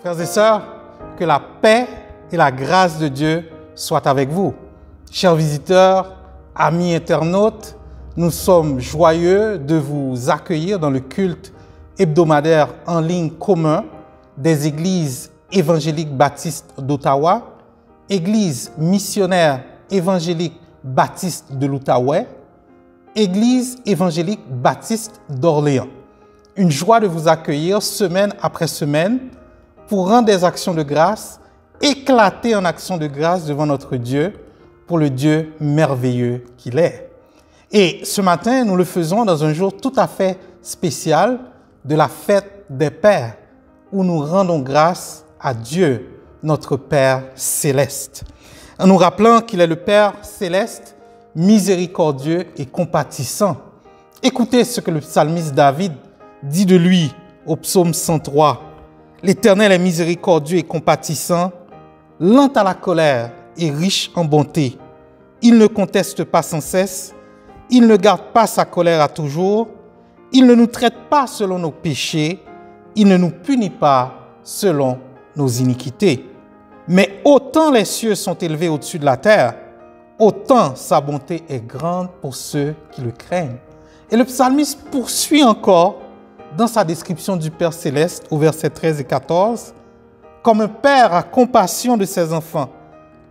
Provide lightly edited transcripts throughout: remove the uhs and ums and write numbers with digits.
Frères et sœurs, que la paix et la grâce de Dieu soient avec vous. Chers visiteurs, amis internautes, nous sommes joyeux de vous accueillir dans le culte hebdomadaire en ligne commun des églises évangéliques baptistes d'Ottawa, Église missionnaire évangélique baptiste de l'Outaouais, Église évangélique baptiste d'Orléans. Une joie de vous accueillir semaine après semaine pour rendre des actions de grâce, éclater en actions de grâce devant notre Dieu, pour le Dieu merveilleux qu'il est. Et ce matin, nous le faisons dans un jour tout à fait spécial de la fête des Pères, où nous rendons grâce à Dieu, notre Père céleste, en nous rappelant qu'il est le Père céleste, miséricordieux et compatissant. Écoutez ce que le psalmiste David dit de lui au psaume 103. « L'Éternel est miséricordieux et compatissant, lent à la colère et riche en bonté. Il ne conteste pas sans cesse, il ne garde pas sa colère à toujours, il ne nous traite pas selon nos péchés, il ne nous punit pas selon nos iniquités. Mais autant les cieux sont élevés au-dessus de la terre, autant sa bonté est grande pour ceux qui le craignent. » Et le psalmiste poursuit encore dans sa description du Père céleste au verset 13 et 14. « Comme un père a compassion de ses enfants,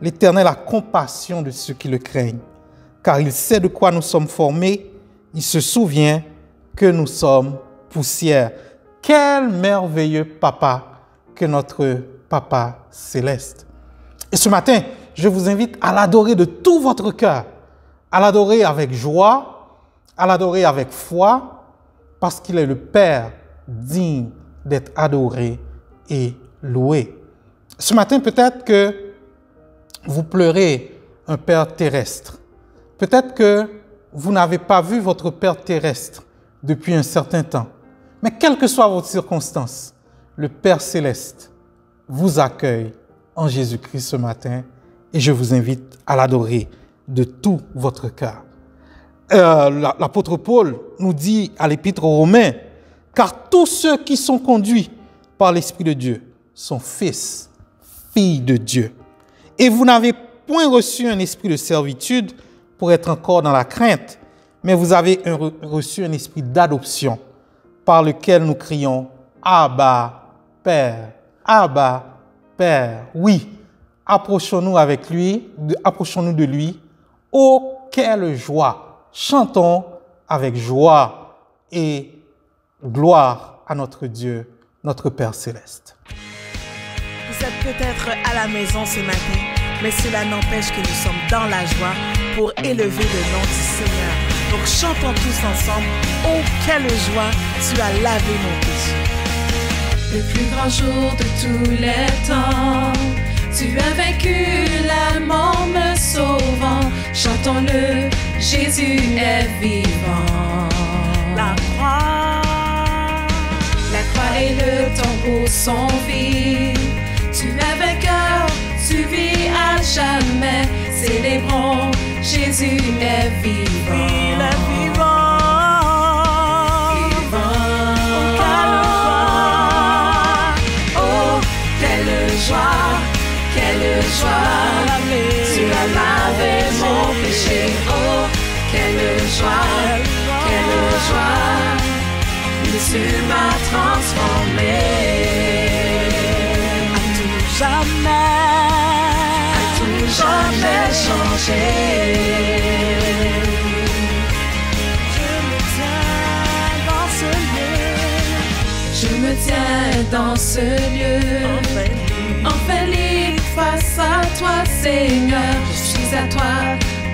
l'Éternel a compassion de ceux qui le craignent. Car il sait de quoi nous sommes formés, il se souvient que nous sommes poussière. » Quel merveilleux papa que notre Papa céleste. Et ce matin, je vous invite à l'adorer de tout votre cœur, à l'adorer avec joie, à l'adorer avec foi, parce qu'il est le Père digne d'être adoré et loué. Ce matin, peut-être que vous pleurez un Père terrestre. Peut-être que vous n'avez pas vu votre Père terrestre depuis un certain temps. Mais quelle que soit votre circonstance, le Père céleste vous accueille en Jésus-Christ ce matin et je vous invite à l'adorer de tout votre cœur. L'apôtre Paul nous dit à l'Épître aux Romains, « Car tous ceux qui sont conduits par l'Esprit de Dieu sont fils, filles de Dieu. Et vous n'avez point reçu un esprit de servitude pour être encore dans la crainte, mais vous avez reçu un esprit d'adoption par lequel nous crions « Abba, Père ». Abba, Père, oui, approchons-nous de lui. Oh, quelle joie! Chantons avec joie et gloire à notre Dieu, notre Père céleste. Vous êtes peut-être à la maison ce matin, mais cela n'empêche que nous sommes dans la joie pour élever le nom du Seigneur. Donc chantons tous ensemble. Oh, quelle joie, tu as lavé mon péché. Le plus grand jour de tous les temps, tu as vaincu la mort me sauvant. Chantons-le, Jésus est vivant. La croix et le tombeau sont vides. Tu es vainqueur, tu vis à jamais. Célébrons, Jésus est vivant. Il est vivant. Quelle joie, tu as lavé mon péché. Oh, quelle joie, tu m'as transformé. À tout jamais changé. Je me tiens dans ce lieu. Enfin libre face à toi, Seigneur. Je suis à toi,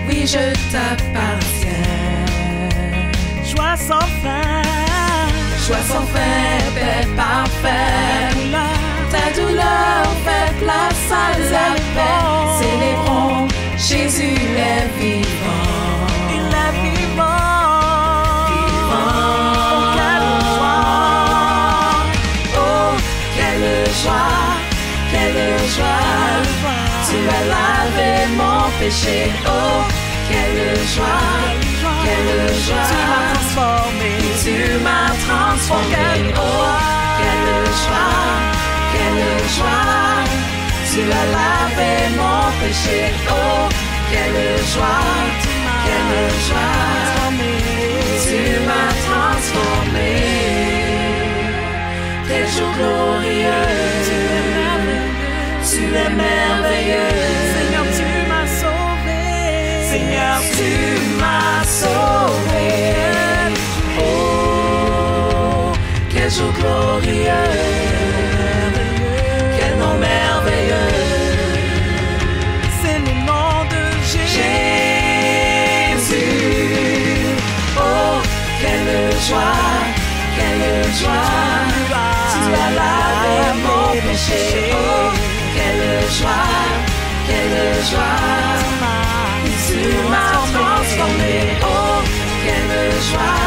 oui, je t'appartiens. Joie sans fin, paix parfaite. Ta douleur fait place à la paix. Célébrons, Jésus est vivant. il est vivant. Quelle joie, tu as lavé mon péché. Oh, quelle joie, tu m'as transformé. Oh, quelle quelle joie, tu as lavé mon péché. Oh, quelle joie, quelle joie, tu m'as transformé. Quel jour glorieux, tu es merveilleux. Seigneur, tu m'as sauvé. Seigneur, tu m'as sauvé. Oh, quel jour glorieux, quel nom merveilleux. C'est le nom de Jésus. Oh, quelle joie, quelle joie. Tu as lavé mon péché. Oh, quelle joie, quelle joie. Tu m'as transformé. Oh, quelle joie,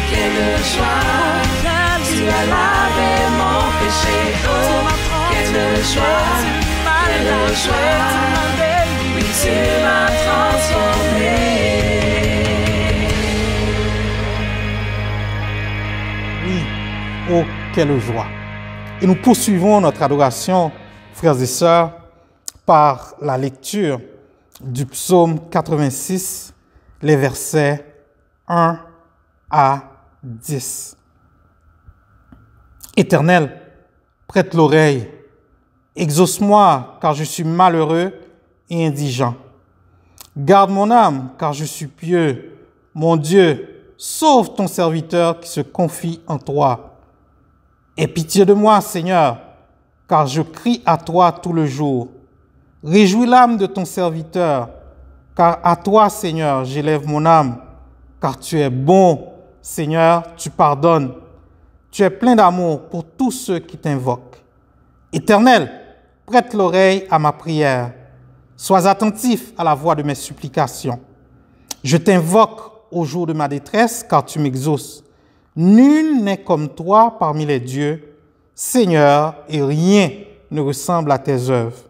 quelle joie. Tu as lavé mon péché. Oh, quelle joie, quelle joie. Oui, tu m'as transformé. Oui, oh, quelle joie. Et nous poursuivons notre adoration, frères et sœurs, par la lecture du psaume 86, les versets 1 à 10. Éternel, prête l'oreille, exauce-moi, car je suis malheureux et indigent. Garde mon âme, car je suis pieux. Mon Dieu, sauve ton serviteur qui se confie en toi. Aie pitié de moi, Seigneur, car je crie à toi tout le jour. Réjouis l'âme de ton serviteur, car à toi, Seigneur, j'élève mon âme, car tu es bon, Seigneur, tu pardonnes. Tu es plein d'amour pour tous ceux qui t'invoquent. Éternel, prête l'oreille à ma prière. Sois attentif à la voix de mes supplications. Je t'invoque au jour de ma détresse, car tu m'exauces. Nul n'est comme toi parmi les dieux, Seigneur, et rien ne ressemble à tes œuvres.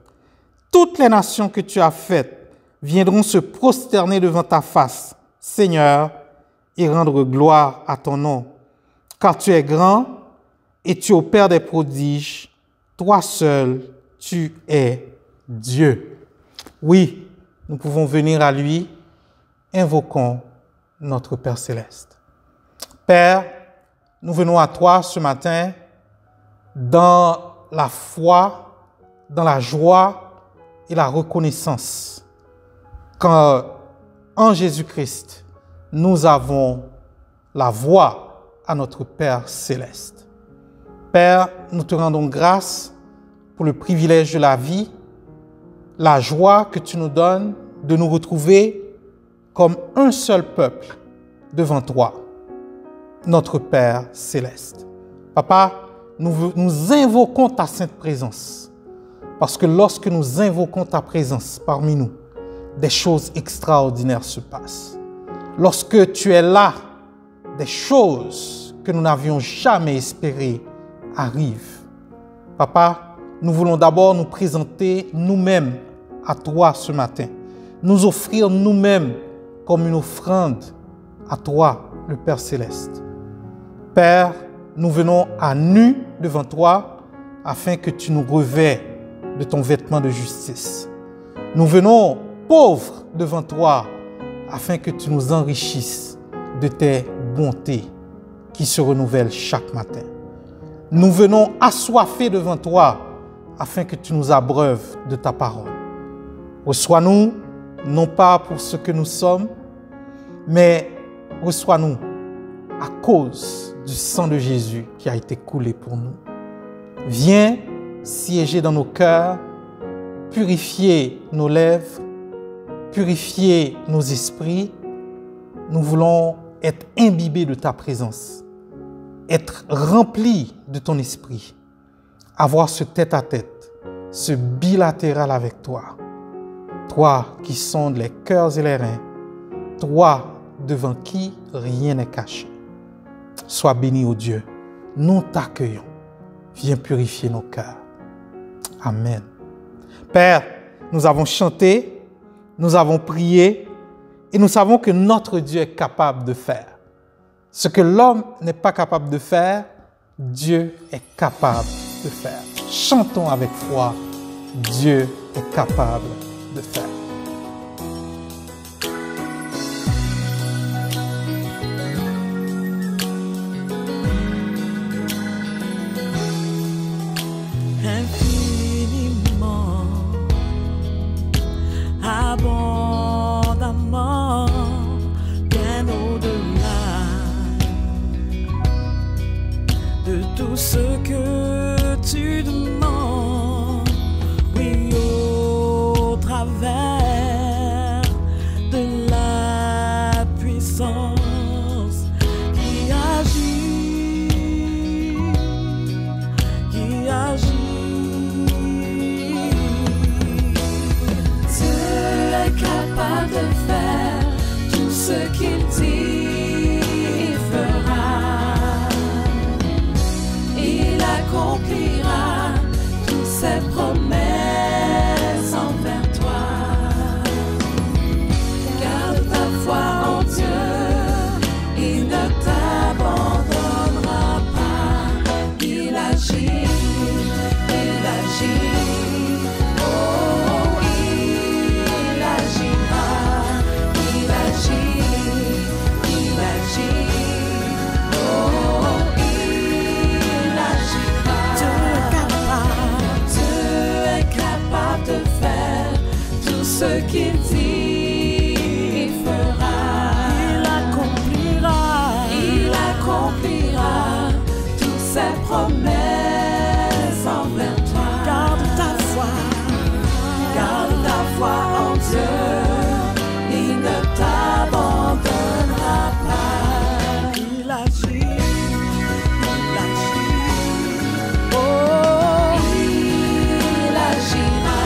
Toutes les nations que tu as faites viendront se prosterner devant ta face, Seigneur, et rendre gloire à ton nom. Car tu es grand et tu opères des prodiges. Toi seul, tu es Dieu. Oui, nous pouvons venir à lui. Invoquons notre Père céleste. Père, nous venons à toi ce matin dans la foi, dans la joie et la reconnaissance qu'en Jésus-Christ, nous avons la voix à notre Père céleste. Père, nous te rendons grâce pour le privilège de la vie, la joie que tu nous donnes de nous retrouver comme un seul peuple devant toi, notre Père céleste. Papa, nous invoquons ta sainte présence, parce que lorsque nous invoquons ta présence parmi nous, des choses extraordinaires se passent. Lorsque tu es là, des choses que nous n'avions jamais espérées arrivent. Papa, nous voulons d'abord nous présenter nous-mêmes à toi ce matin, nous offrir nous-mêmes comme une offrande à toi, le Père céleste. Père, nous venons à nu devant toi afin que tu nous revêts de ton vêtement de justice. Nous venons pauvres devant toi afin que tu nous enrichisses de tes bontés qui se renouvellent chaque matin. Nous venons assoiffés devant toi afin que tu nous abreuves de ta parole. Reçois-nous, non pas pour ce que nous sommes, mais reçois-nous à cause du sang de Jésus qui a été coulé pour nous. Viens siéger dans nos cœurs, purifier nos lèvres, purifier nos esprits. Nous voulons être imbibés de ta présence, être remplis de ton esprit, avoir ce tête-à-tête, ce bilatéral avec toi. Toi qui sondes les cœurs et les reins, toi devant qui rien n'est caché. Sois béni, ô Dieu. Nous t'accueillons. Viens purifier nos cœurs. Amen. Père, nous avons chanté, nous avons prié et nous savons que notre Dieu est capable de faire. Ce que l'homme n'est pas capable de faire, Dieu est capable de faire. Chantons avec foi, Dieu est capable de faire. Infiniment, abondamment, bien au-delà de tout ce que tu demandes, oui, au travers de la puissance qui agit, qui agit. Capable de faire tout ce qu'il dit, il fera. Il accomplira toutes ses promesses envers toi. Garde ta foi en Dieu, il ne t'abandonnera pas. Il agit, il agit. Ce qu'il dit, il fera. Il accomplira toutes ses promesses envers toi. Garde ta foi en Dieu, il ne t'abandonnera pas. Il agit, oh, il agira.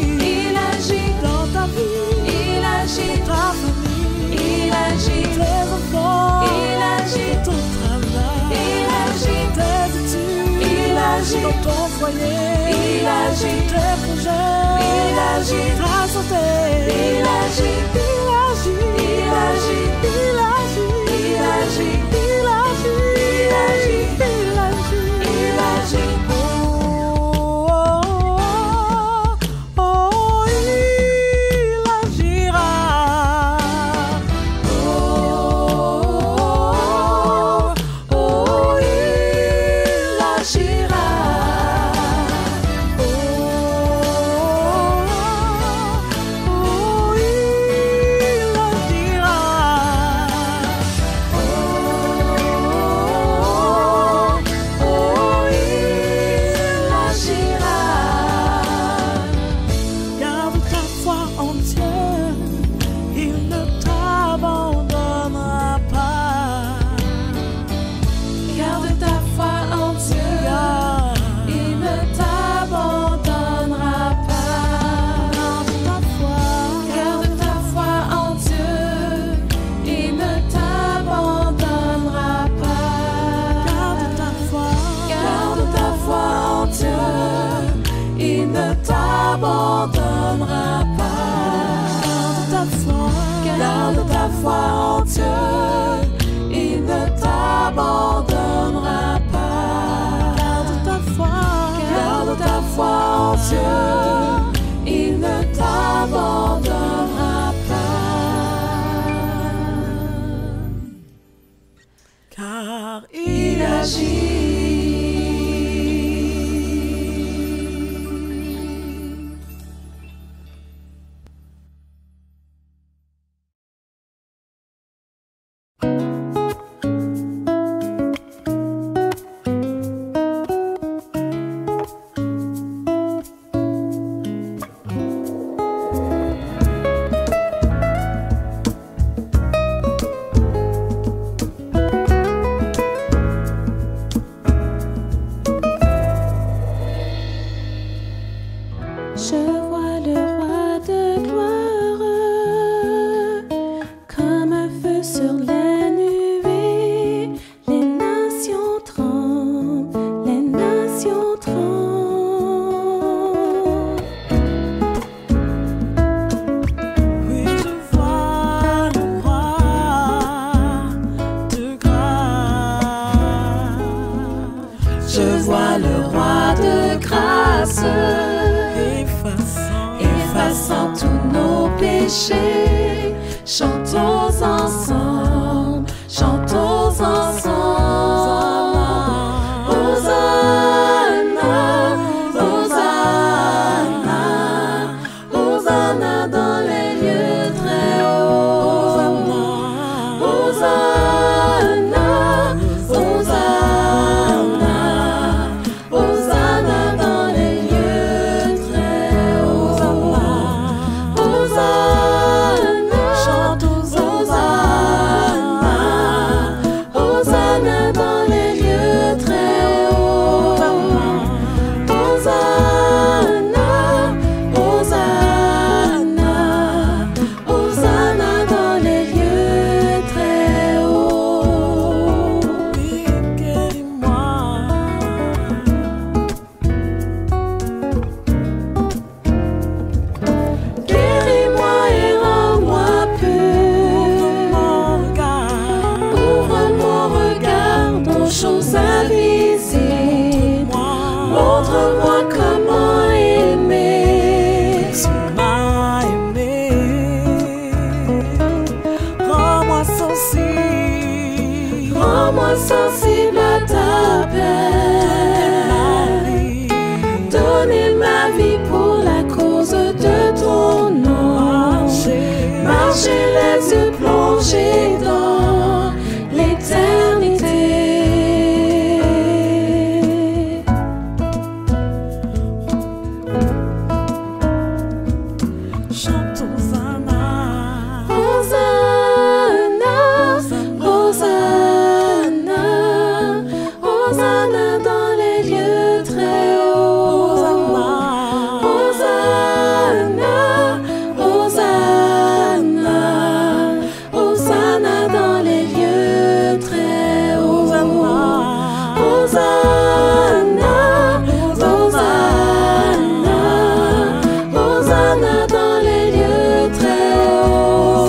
Il agit dans ta vie, il agit ta famille, il agit tes enfants, il agit ton travail, il agit tes études, il agit dans ton foyer, il agit tes projets, il agit ta santé, il agit il agit, il agit il agit, il agit il agit, il agit il agit, il agit. Effaçant tous nos péchés, chantons ensemble, chantons ensemble. Hosanna, Hosanna, Hosanna dans les lieux très hauts. Hosanna, Hosanna, Hosanna dans les lieux très hauts. Hosanna, chante Hosanna, Hosanna dans les lieux très hauts. Hosanna, Hosanna, Hosanna dans les lieux très hauts. Guéris-moi et rends-moi pur. Ouvre mon regard aux choses invisibles. Montre-moi comment aimer. Rends-moi sensible à ta paix. Donner ma vie pour la cause de ton nom. Marcher les yeux plongés dans l'éternité. Hosanna, Hosanna, Hosanna dans les lieux très hauts. Hosanna, Hosanna, Hosanna dans les lieux très hauts. Hosanna, Hosanna, Hosanna dans les lieux très hauts.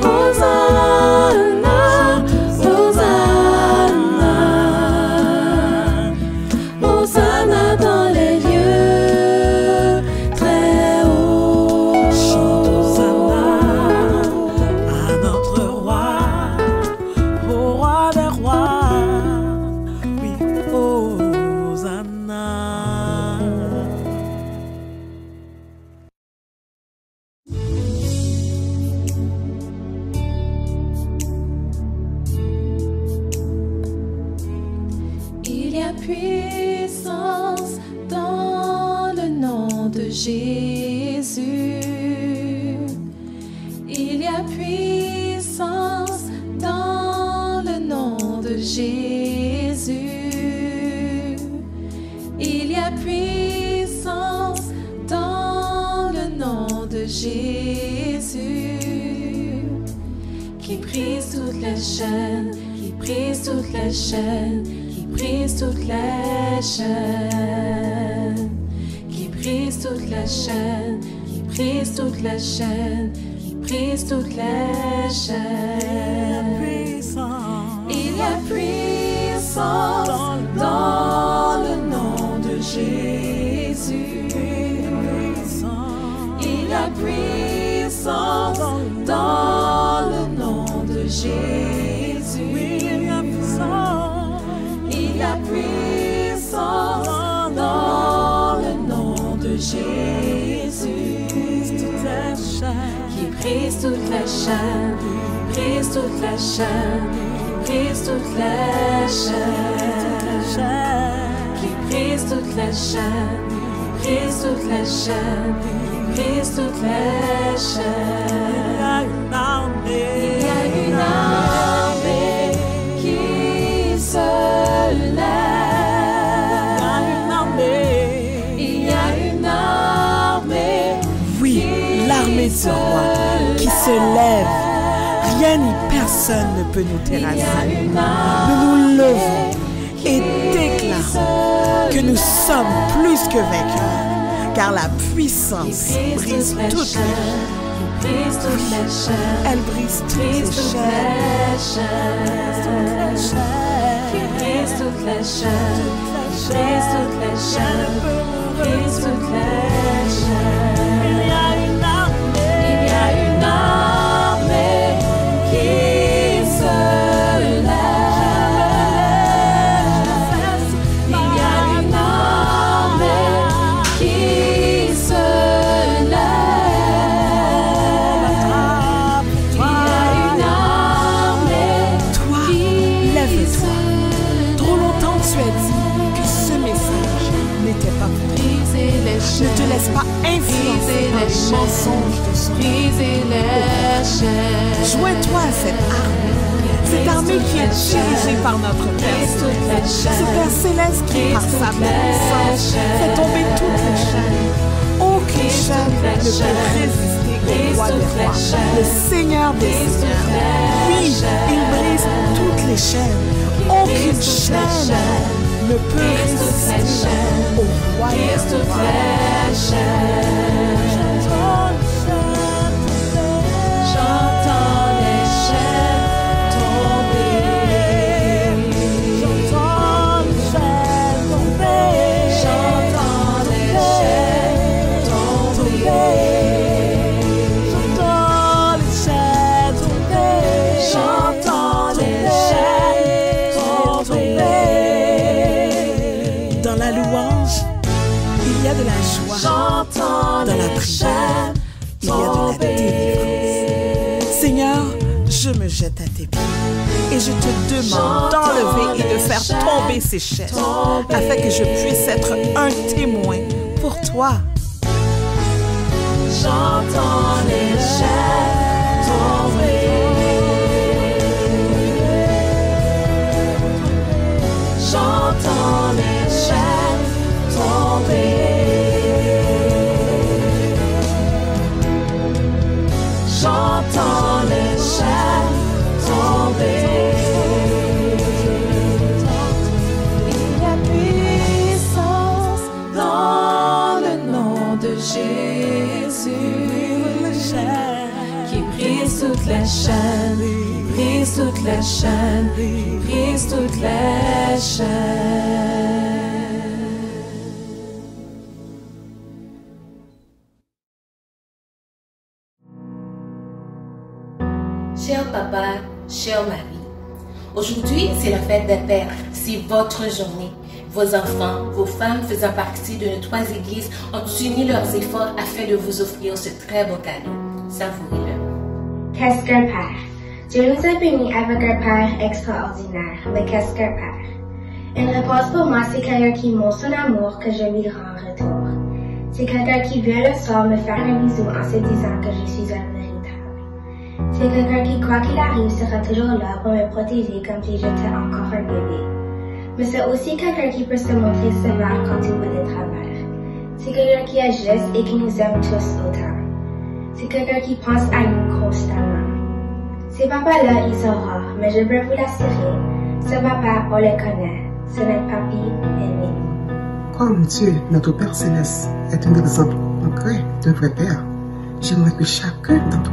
Hosanna, Hosanna, Hosanna dans les lieux très hauts. Chante Hosanna à notre roi, au roi des rois. Oui, Hosanna. Il y a puissance dans le nom de Jésus. Il y a puissance dans le nom de Jésus. Il y a puissance dans le nom de Jésus. Qui brise toutes les chaînes, qui brise toutes les chaînes, qui brise toutes les chaînes, qui brise toutes les chaînes, qui brise toutes les chaînes, qui brise toutes les chaînes. Il y a puissance dans le nom de Jésus. Il y a puissance dans le nom de Jésus. de Jésus, qui brise toute la chaîne, brise toute la chaîne, brise toute la chaîne, qui brise toute la chaîne, brise toute la chaîne, brise toute la chaîne. Il y a une armée qui se lève. Il y a une armée. Oui, l'armée du roi qui se lève. Rien ni personne ne peut nous terrasser. Nous nous levons et déclarons que nous sommes plus que vainqueurs, car la puissance brise toutes les chaînes. Elle brise toutes les chaînes. Brise toutes les chaînes. Brise toutes les chaînes. Brise toutes les chaînes. Il y a une armée qui se lève. Il y a une armée qui se lève. Il y a une armée. Toi, lève-toi. Trop longtemps tu as dit que ce message n'était pas pour toi. Ne te laisse pas influencer par les mensonges de ce monde. Joins-toi à cette armée qui est dirigée par notre Père Céleste. Ce Père Céleste qui, par sa puissance, fait tomber toutes les chaînes. Aucune chaîne ne peut résister au roi des rois, le Seigneur des seigneurs. Oui, il brise toutes les chaînes. Aucune chaîne ne peut résister au roi des rois. J'entends les chaînes tomber. J'entends les chaînes tomber. J'entends les chaînes tomber. J'entends les chaînes tomber. J'entends les chaînes tomber. Dans la louange, il y a de la joie. J'entends Dans la prière, il y a de la délivrance. Seigneur, je me jette à tes pieds et je te demande d'enlever et de faire tomber ces chaînes afin que je puisse être un témoin pour toi. J'entends les chaînes tomber. J'entends les chaînes tomber. J'entends les chaînes tomber. Il y a puissance dans le nom de Jésus, qui brise toutes les chaînes, brise toutes les chaînes, brise toutes les chaînes. Cher papa, chère Marie, aujourd'hui c'est la fête des pères, c'est votre journée. Vos enfants, vos femmes faisant partie de nos 3 églises ont uni leurs efforts afin de vous offrir ce très beau cadeau. Savourez-le. Qu'est-ce qu'un père? Dieu nous a bénis avec un père extraordinaire, mais qu'est-ce qu'un père? Une réponse pour moi, c'est quelqu'un qui montre son amour que je lui rends en retour. C'est quelqu'un qui vient le soir me faire un bisou en se disant que je suis un véritable. C'est quelqu'un qui, quoi qu'il arrive, sera toujours là pour me protéger comme si j'étais encore un bébé. Mais c'est aussi quelqu'un qui peut se montrer sévère quand il voit des travers. C'est quelqu'un qui est juste et qui nous aime tous autant. C'est quelqu'un qui pense à nous constamment. Ces papas-là, ils sont rares, mais je peux vous l'assurer, ce papa, on les connaît. C'est notre papi ennemi. Comme Dieu, notre Père Céleste, est un exemple concret d'un vrai Père, j'aimerais que chacun d'entre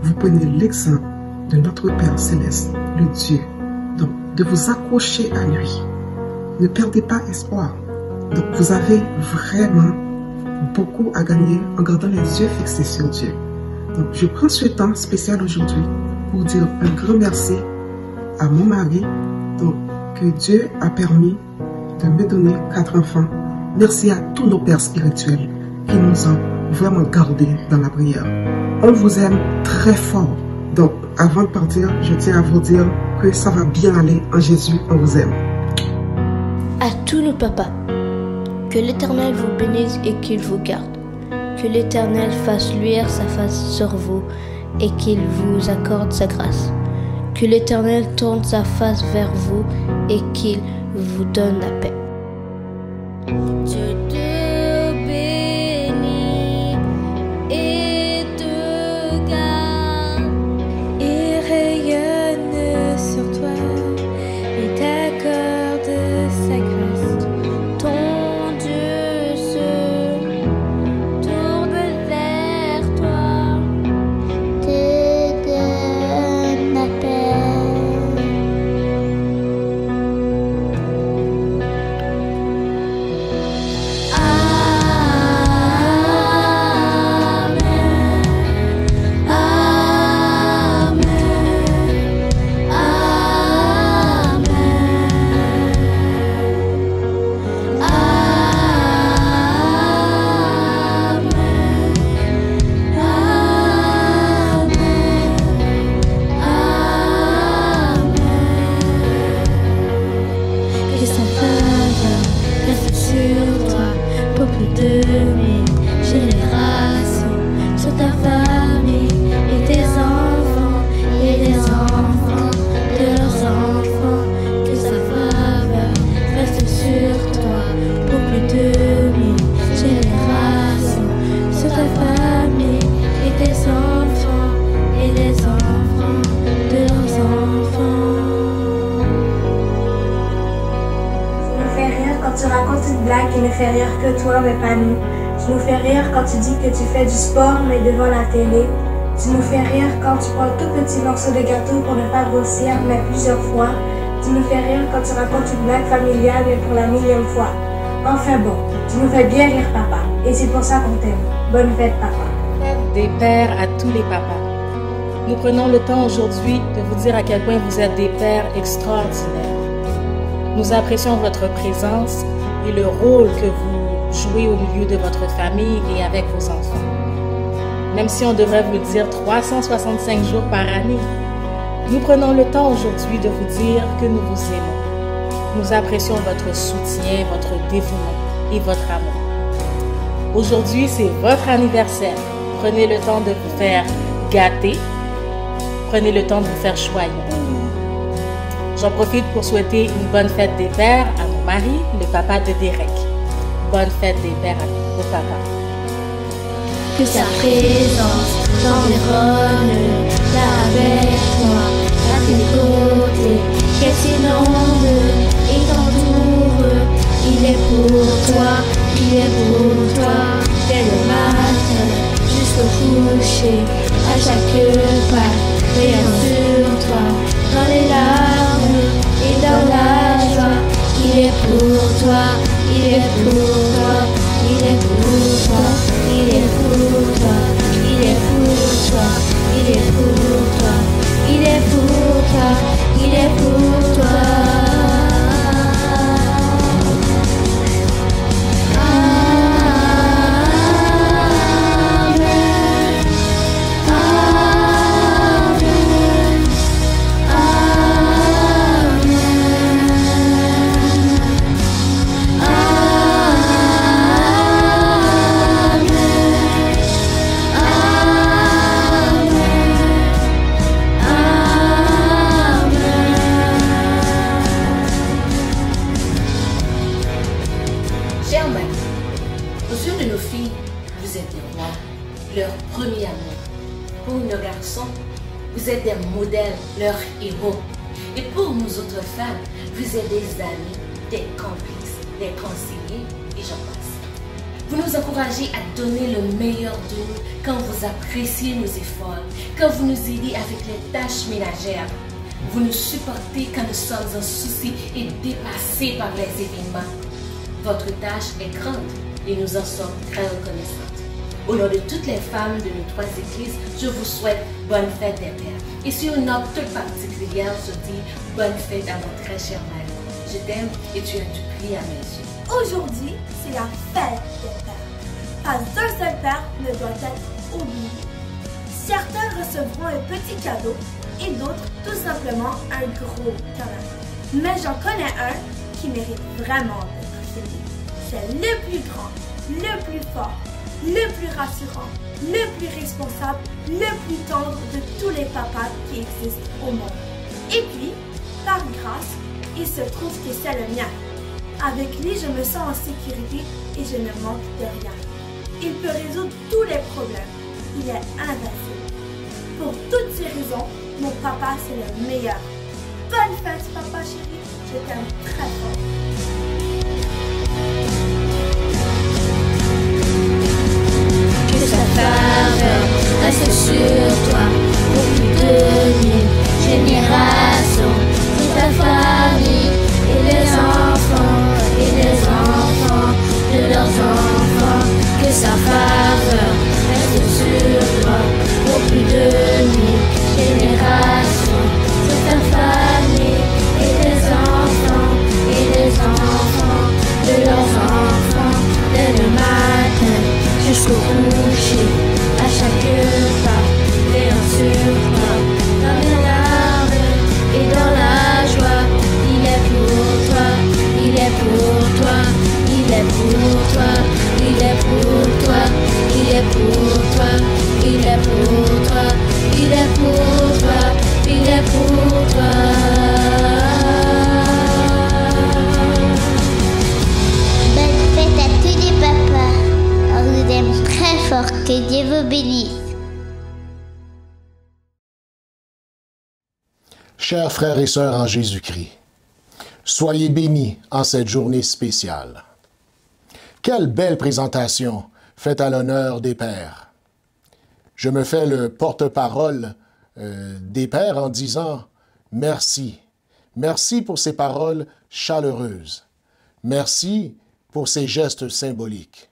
vous preniez l'exemple de notre Père Céleste, le Dieu. Donc, de vous accrocher à lui. Ne perdez pas espoir. Donc, vous avez vraiment beaucoup à gagner en gardant les yeux fixés sur Dieu. Donc, je prends ce temps spécial aujourd'hui pour dire un grand merci à mon mari, donc, que Dieu a permis de me donner 4 enfants Merci à tous nos pères spirituels qui nous ont vraiment gardés dans la prière. On vous aime très fort. Donc, avant de partir, je tiens à vous dire que ça va bien aller en Jésus, on vous aime. À tous nos papas, que l'Éternel vous bénisse et qu'il vous garde. Que l'Éternel fasse luire sa face sur vous et qu'il vous accorde sa grâce. Que l'Éternel tourne sa face vers vous et qu'il vous donne la paix. Dieu te bénit et te garde. Il rayonne sur toi et t'accorde sa grâce. Ton Dieu se tourne vers toi, te donne la paix. Que sa faveur reste sur toi pour plus de 1000 générations, sur ta famille et tes enfants et les enfants de leurs enfants. Que sa faveur reste sur toi pour plus de 1000 générations, sur ta famille et tes enfants et les enfants de leurs enfants. Tu nous fais rire quand tu racontes une blague qui ne fait rire que toi, mais pas nous. Tu nous fais rire quand tu dis que tu fais du sport, mais devant la télé. Tu nous fais rire quand tu prends tout petit morceau de gâteau pour ne pas grossir, mais plusieurs fois. Tu nous fais rire quand tu racontes une blague familiale, mais pour la 1000e fois. Enfin bon, tu nous fais bien rire, papa. Et c'est pour ça qu'on t'aime. Bonne fête, papa. Des pères à tous les papas. Nous prenons le temps aujourd'hui de vous dire à quel point vous êtes des pères extraordinaires. Nous apprécions votre présence et le rôle que vous jouez au milieu de votre famille et avec vos enfants. Même si on devrait vous le dire 365 jours par année, nous prenons le temps aujourd'hui de vous dire que nous vous aimons. Nous apprécions votre soutien, votre dévouement et votre amour. Aujourd'hui, c'est votre anniversaire. Prenez le temps de vous faire gâter. Prenez le temps de vous faire choyer. J'en profite pour souhaiter une bonne fête des pères à mon mari, le papa de Derek. Bonne fête des pères au papa. Que sa présence t'environne là avec toi, à tes côtés, qu'elle s'inonde et t'entoure. Il est pour toi, il est pour toi, dès le matin jusqu'au coucher, à chaque pas, veillant sur toi, dans les larmes et dans la joie. Il est pour toi, il est pour toi, il est pour toi, il est pour toi, il est pour toi, il est pour toi, il est pour toi, il est pour toi. Chers maris, aux yeux de nos filles, vous êtes des rois, leur premier amour. Pour nos garçons, vous êtes des modèles, leurs héros. Et pour nous autres femmes, vous êtes des amis, des complices, des conseillers, et j'en passe. Vous nous encouragez à donner le meilleur de nous quand vous appréciez nos efforts, quand vous nous aidez avec les tâches ménagères. Vous nous supportez quand nous sommes en souci et dépassés par les événements. Votre tâche est grande et nous en sommes très reconnaissantes. Au nom de toutes les femmes de nos 3 églises, je vous souhaite bonne fête des pères. Et sur une note toute particulière, je dis bonne fête à mon très cher mari. Je t'aime et tu as du prix à mes yeux. Aujourd'hui, c'est c'est la fête des pères. Pas un seul père ne doit être oublié. Certains recevront un petit cadeau et d'autres tout simplement un gros câlin. Mais j'en connais un qui mérite vraiment d'être fêté. C'est le plus grand, le plus fort, le plus rassurant, le plus responsable, le plus tendre de tous les papas qui existent au monde. Et puis, par grâce, il se trouve que c'est le mien. Avec lui, je me sens en sécurité et je ne manque de rien. Il peut résoudre tous les problèmes. Il est invincible. Pour toutes ces raisons, mon papa, c'est le meilleur. Bonne fête, papa chéri. Je t'aime très fort. Que sa faveur reste sur toi pour plus de 1000 générations. C'est ta famille et les enfants de leurs enfants. Que sa faveur reste sur toi pour plus de 1000 générations. C'est ta famille et les enfants de leurs enfants. Dès le matin jusqu'au coucher, à chaque pas, veillant sur toi, dans les larmes et dans la joie. Il est pour toi, il est pour toi, il est pour toi, il est pour toi, il est pour toi, il est pour toi, il est pour toi, il est pour toi. Bonne fête à tous les papas. On vous aime très fort. Que Dieu vous bénisse. Chers frères et sœurs en Jésus-Christ, soyez bénis en cette journée spéciale. Quelle belle présentation faite à l'honneur des pères. Je me fais le porte-parole des pères en disant merci. Merci pour ces paroles chaleureuses. Merci pour ces gestes symboliques.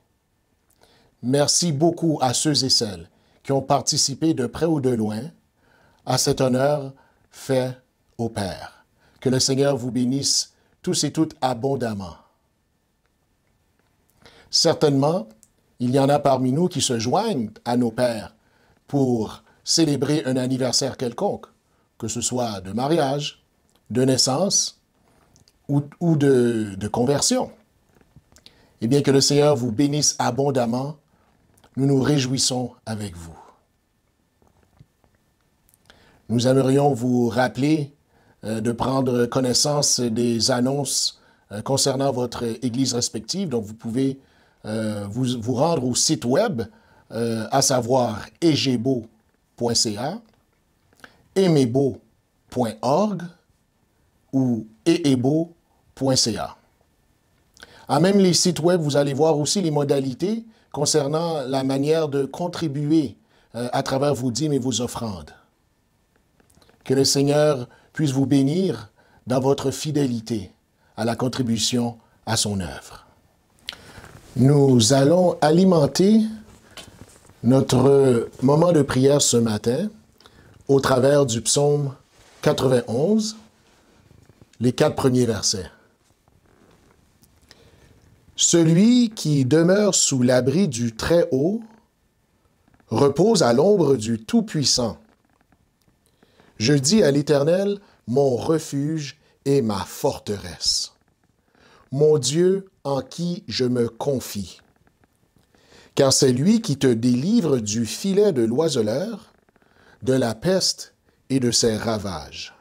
Merci beaucoup à ceux et celles qui ont participé de près ou de loin à cet honneur fait au Père. Que le Seigneur vous bénisse tous et toutes abondamment. Certainement, il y en a parmi nous qui se joignent à nos pères pour célébrer un anniversaire quelconque, que ce soit de mariage, de naissance ou de conversion. Eh bien, que le Seigneur vous bénisse abondamment. Nous nous réjouissons avec vous. Nous aimerions vous rappeler de prendre connaissance des annonces concernant votre église respective. Donc, vous pouvez vous rendre au site web, à savoir egebo.ca, emebo.org ou eebo.ca. À même les sites web, vous allez voir aussi les modalités concernant la manière de contribuer à travers vos dîmes et vos offrandes. Que le Seigneur puisse vous bénir dans votre fidélité à la contribution à son œuvre. Nous allons alimenter notre moment de prière ce matin au travers du psaume 91, les 4 premiers versets. Celui qui demeure sous l'abri du Très-Haut repose à l'ombre du Tout-Puissant. Je dis à l'Éternel, mon refuge et ma forteresse, mon Dieu en qui je me confie. Car c'est lui qui te délivre du filet de l'oiseleur, de la peste et de ses ravages.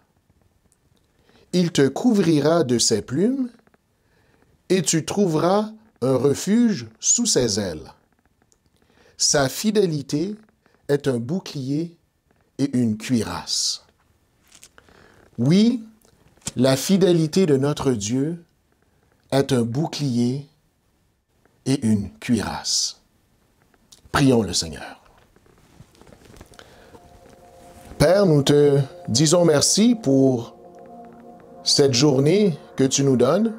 Il te couvrira de ses plumes, et tu trouveras un refuge sous ses ailes. Sa fidélité est un bouclier et une cuirasse. Oui, la fidélité de notre Dieu est un bouclier et une cuirasse. Prions le Seigneur. Père, nous te disons merci pour cette journée que tu nous donnes.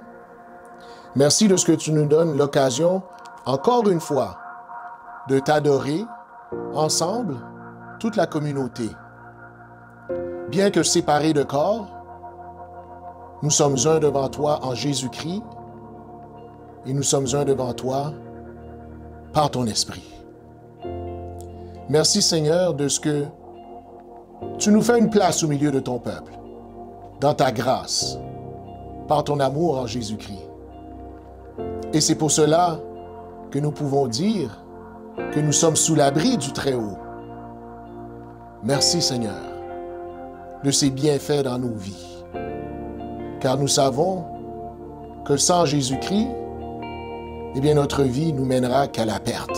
Merci de ce que tu nous donnes l'occasion, encore une fois, de t'adorer ensemble, toute la communauté. Bien que séparés de corps, nous sommes un devant toi en Jésus-Christ et nous sommes un devant toi par ton esprit. Merci Seigneur de ce que tu nous fais une place au milieu de ton peuple, dans ta grâce, par ton amour en Jésus-Christ. Et c'est pour cela que nous pouvons dire que nous sommes sous l'abri du Très-Haut. Merci Seigneur de ces bienfaits dans nos vies, car nous savons que sans Jésus-Christ, eh bien notre vie nous mènera qu'à la perte.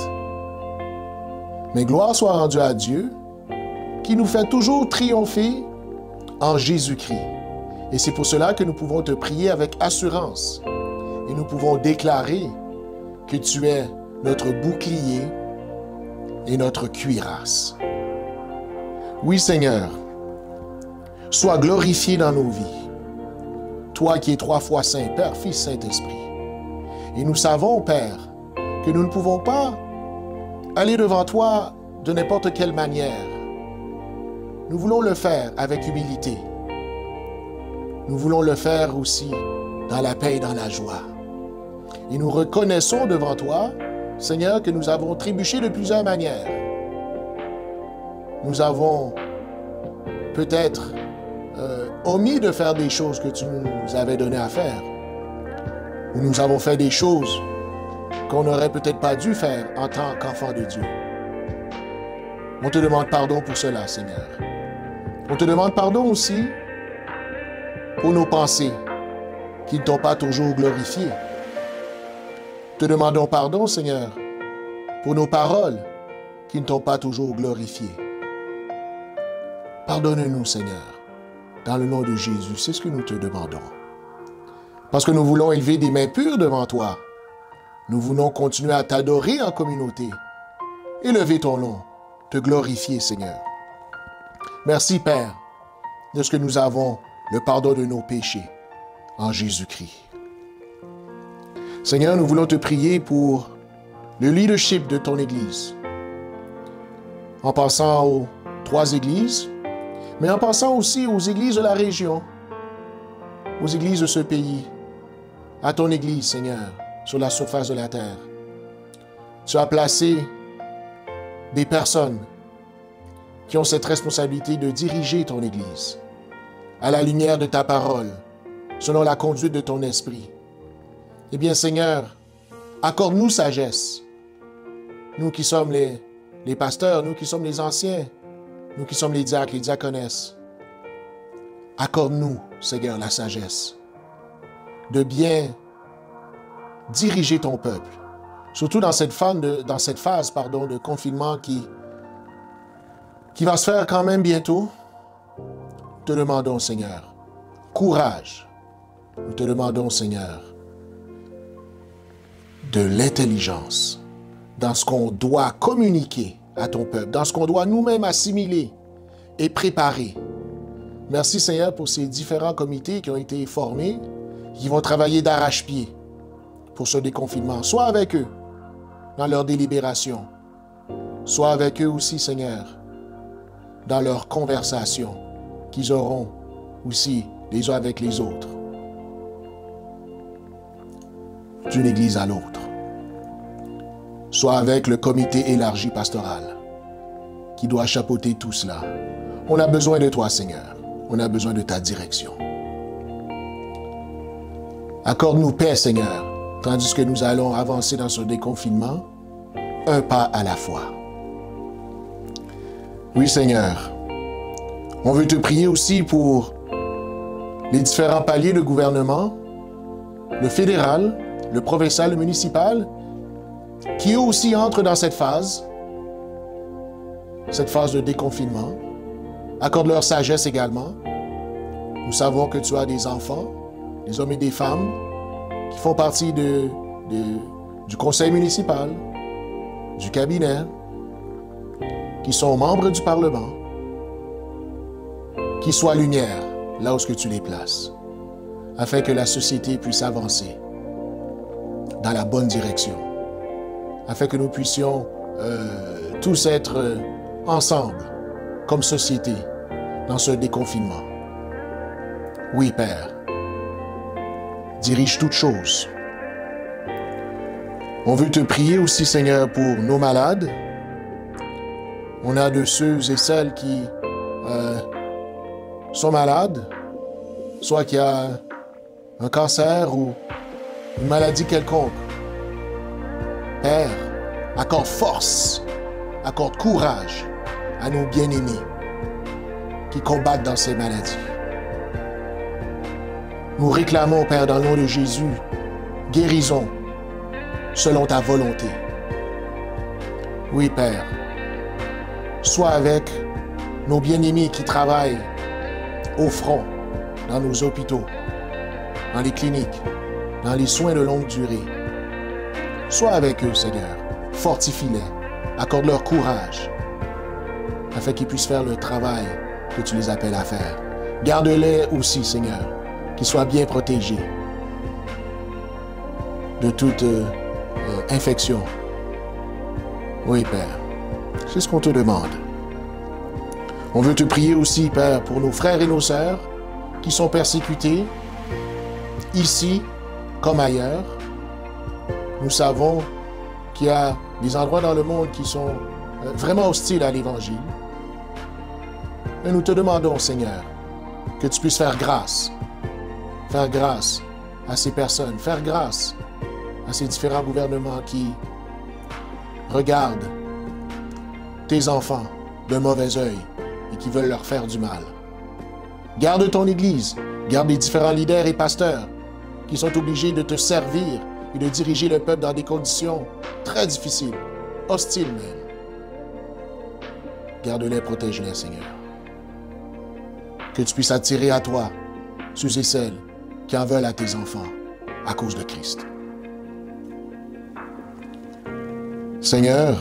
Mais gloire soit rendue à Dieu, qui nous fait toujours triompher en Jésus-Christ. Et c'est pour cela que nous pouvons te prier avec assurance, et nous pouvons déclarer que tu es notre bouclier et notre cuirasse. Oui, Seigneur, sois glorifié dans nos vies, toi qui es 3 fois Saint, Père, Fils, Saint-Esprit. Et nous savons, Père, que nous ne pouvons pas aller devant toi de n'importe quelle manière. Nous voulons le faire avec humilité. Nous voulons le faire aussi dans la paix et dans la joie. Et nous reconnaissons devant toi, Seigneur, que nous avons trébuché de plusieurs manières. Nous avons peut-être omis de faire des choses que tu nous avais donné à faire. Ou nous avons fait des choses qu'on n'aurait peut-être pas dû faire en tant qu'enfant de Dieu. On te demande pardon pour cela, Seigneur. On te demande pardon aussi pour nos pensées qui ne t'ont pas toujours glorifié. Te demandons pardon, Seigneur, pour nos paroles qui ne t'ont pas toujours glorifié. Pardonne-nous, Seigneur, dans le nom de Jésus, c'est ce que nous te demandons. Parce que nous voulons élever des mains pures devant toi. Nous voulons continuer à t'adorer en communauté. Élever ton nom, te glorifier, Seigneur. Merci, Père, de ce que nous avons le pardon de nos péchés en Jésus-Christ. Seigneur, nous voulons te prier pour le leadership de ton Église. En pensant aux 3 églises, mais en pensant aussi aux églises de la région, aux églises de ce pays, à ton Église, Seigneur, sur la surface de la terre. Tu as placé des personnes qui ont cette responsabilité de diriger ton Église à la lumière de ta parole, selon la conduite de ton esprit. Eh bien, Seigneur, accorde-nous sagesse, nous qui sommes les pasteurs, nous qui sommes les anciens, nous qui sommes les diacres, les diaconesses. Accorde-nous, Seigneur, la sagesse de bien diriger ton peuple, surtout dans cette phase de confinement qui va se faire quand même bientôt. Te demandons, Seigneur, courage. Nous te demandons, Seigneur, de l'intelligence dans ce qu'on doit communiquer à ton peuple, dans ce qu'on doit nous-mêmes assimiler et préparer. Merci, Seigneur, pour ces différents comités qui ont été formés, qui vont travailler d'arrache-pied pour ce déconfinement, soit avec eux dans leur délibération, soit avec eux aussi, Seigneur, dans leurs conversations qu'ils auront aussi les uns avec les autres, d'une église à l'autre, soit avec le comité élargi pastoral qui doit chapeauter tout cela. On a besoin de toi, Seigneur. On a besoin de ta direction. Accorde-nous paix, Seigneur, tandis que nous allons avancer dans ce déconfinement, un pas à la fois. Oui, Seigneur, on veut te prier aussi pour les différents paliers de gouvernement, le fédéral, le provincial, le municipal, qui eux aussi entrent dans cette phase de déconfinement. Accorde leur sagesse également. Nous savons que tu as des enfants, des hommes et des femmes qui font partie du conseil municipal, du cabinet, qui sont membres du Parlement, qui soient lumière là où ce que tu les places, afin que la société puisse avancer dans la bonne direction, afin que nous puissions tous être ensemble comme société dans ce déconfinement. Oui, Père, dirige toutes choses On veut te prier aussi, Seigneur, pour nos malades. On a de ceux et celles qui sont malades, soit qu'il y a un cancer ou une maladie quelconque. Père, accorde force, accorde courage à nos bien-aimés qui combattent dans ces maladies. Nous réclamons, Père, dans le nom de Jésus, guérison selon ta volonté. Oui, Père, sois avec nos bien-aimés qui travaillent au front, dans nos hôpitaux, dans les cliniques, dans les soins de longue durée. Sois avec eux, Seigneur. Fortifie-les. Accorde-leur courage afin qu'ils puissent faire le travail que tu les appelles à faire. Garde-les aussi, Seigneur, qu'ils soient bien protégés de toute infection. Oui, Père, c'est ce qu'on te demande. On veut te prier aussi, Père, pour nos frères et nos sœurs qui sont persécutés, ici comme ailleurs. Nous savons qu'il y a des endroits dans le monde qui sont vraiment hostiles à l'Évangile. Et nous te demandons, Seigneur, que tu puisses faire grâce à ces personnes, faire grâce à ces différents gouvernements qui regardent tes enfants d'un mauvais œil et qui veulent leur faire du mal. Garde ton Église, garde les différents leaders et pasteurs qui sont obligés de te servir et de diriger le peuple dans des conditions très difficiles, hostiles même. Garde-les, protège-les, Seigneur. Que tu puisses attirer à toi ceux et celles qui en veulent à tes enfants à cause de Christ. Seigneur,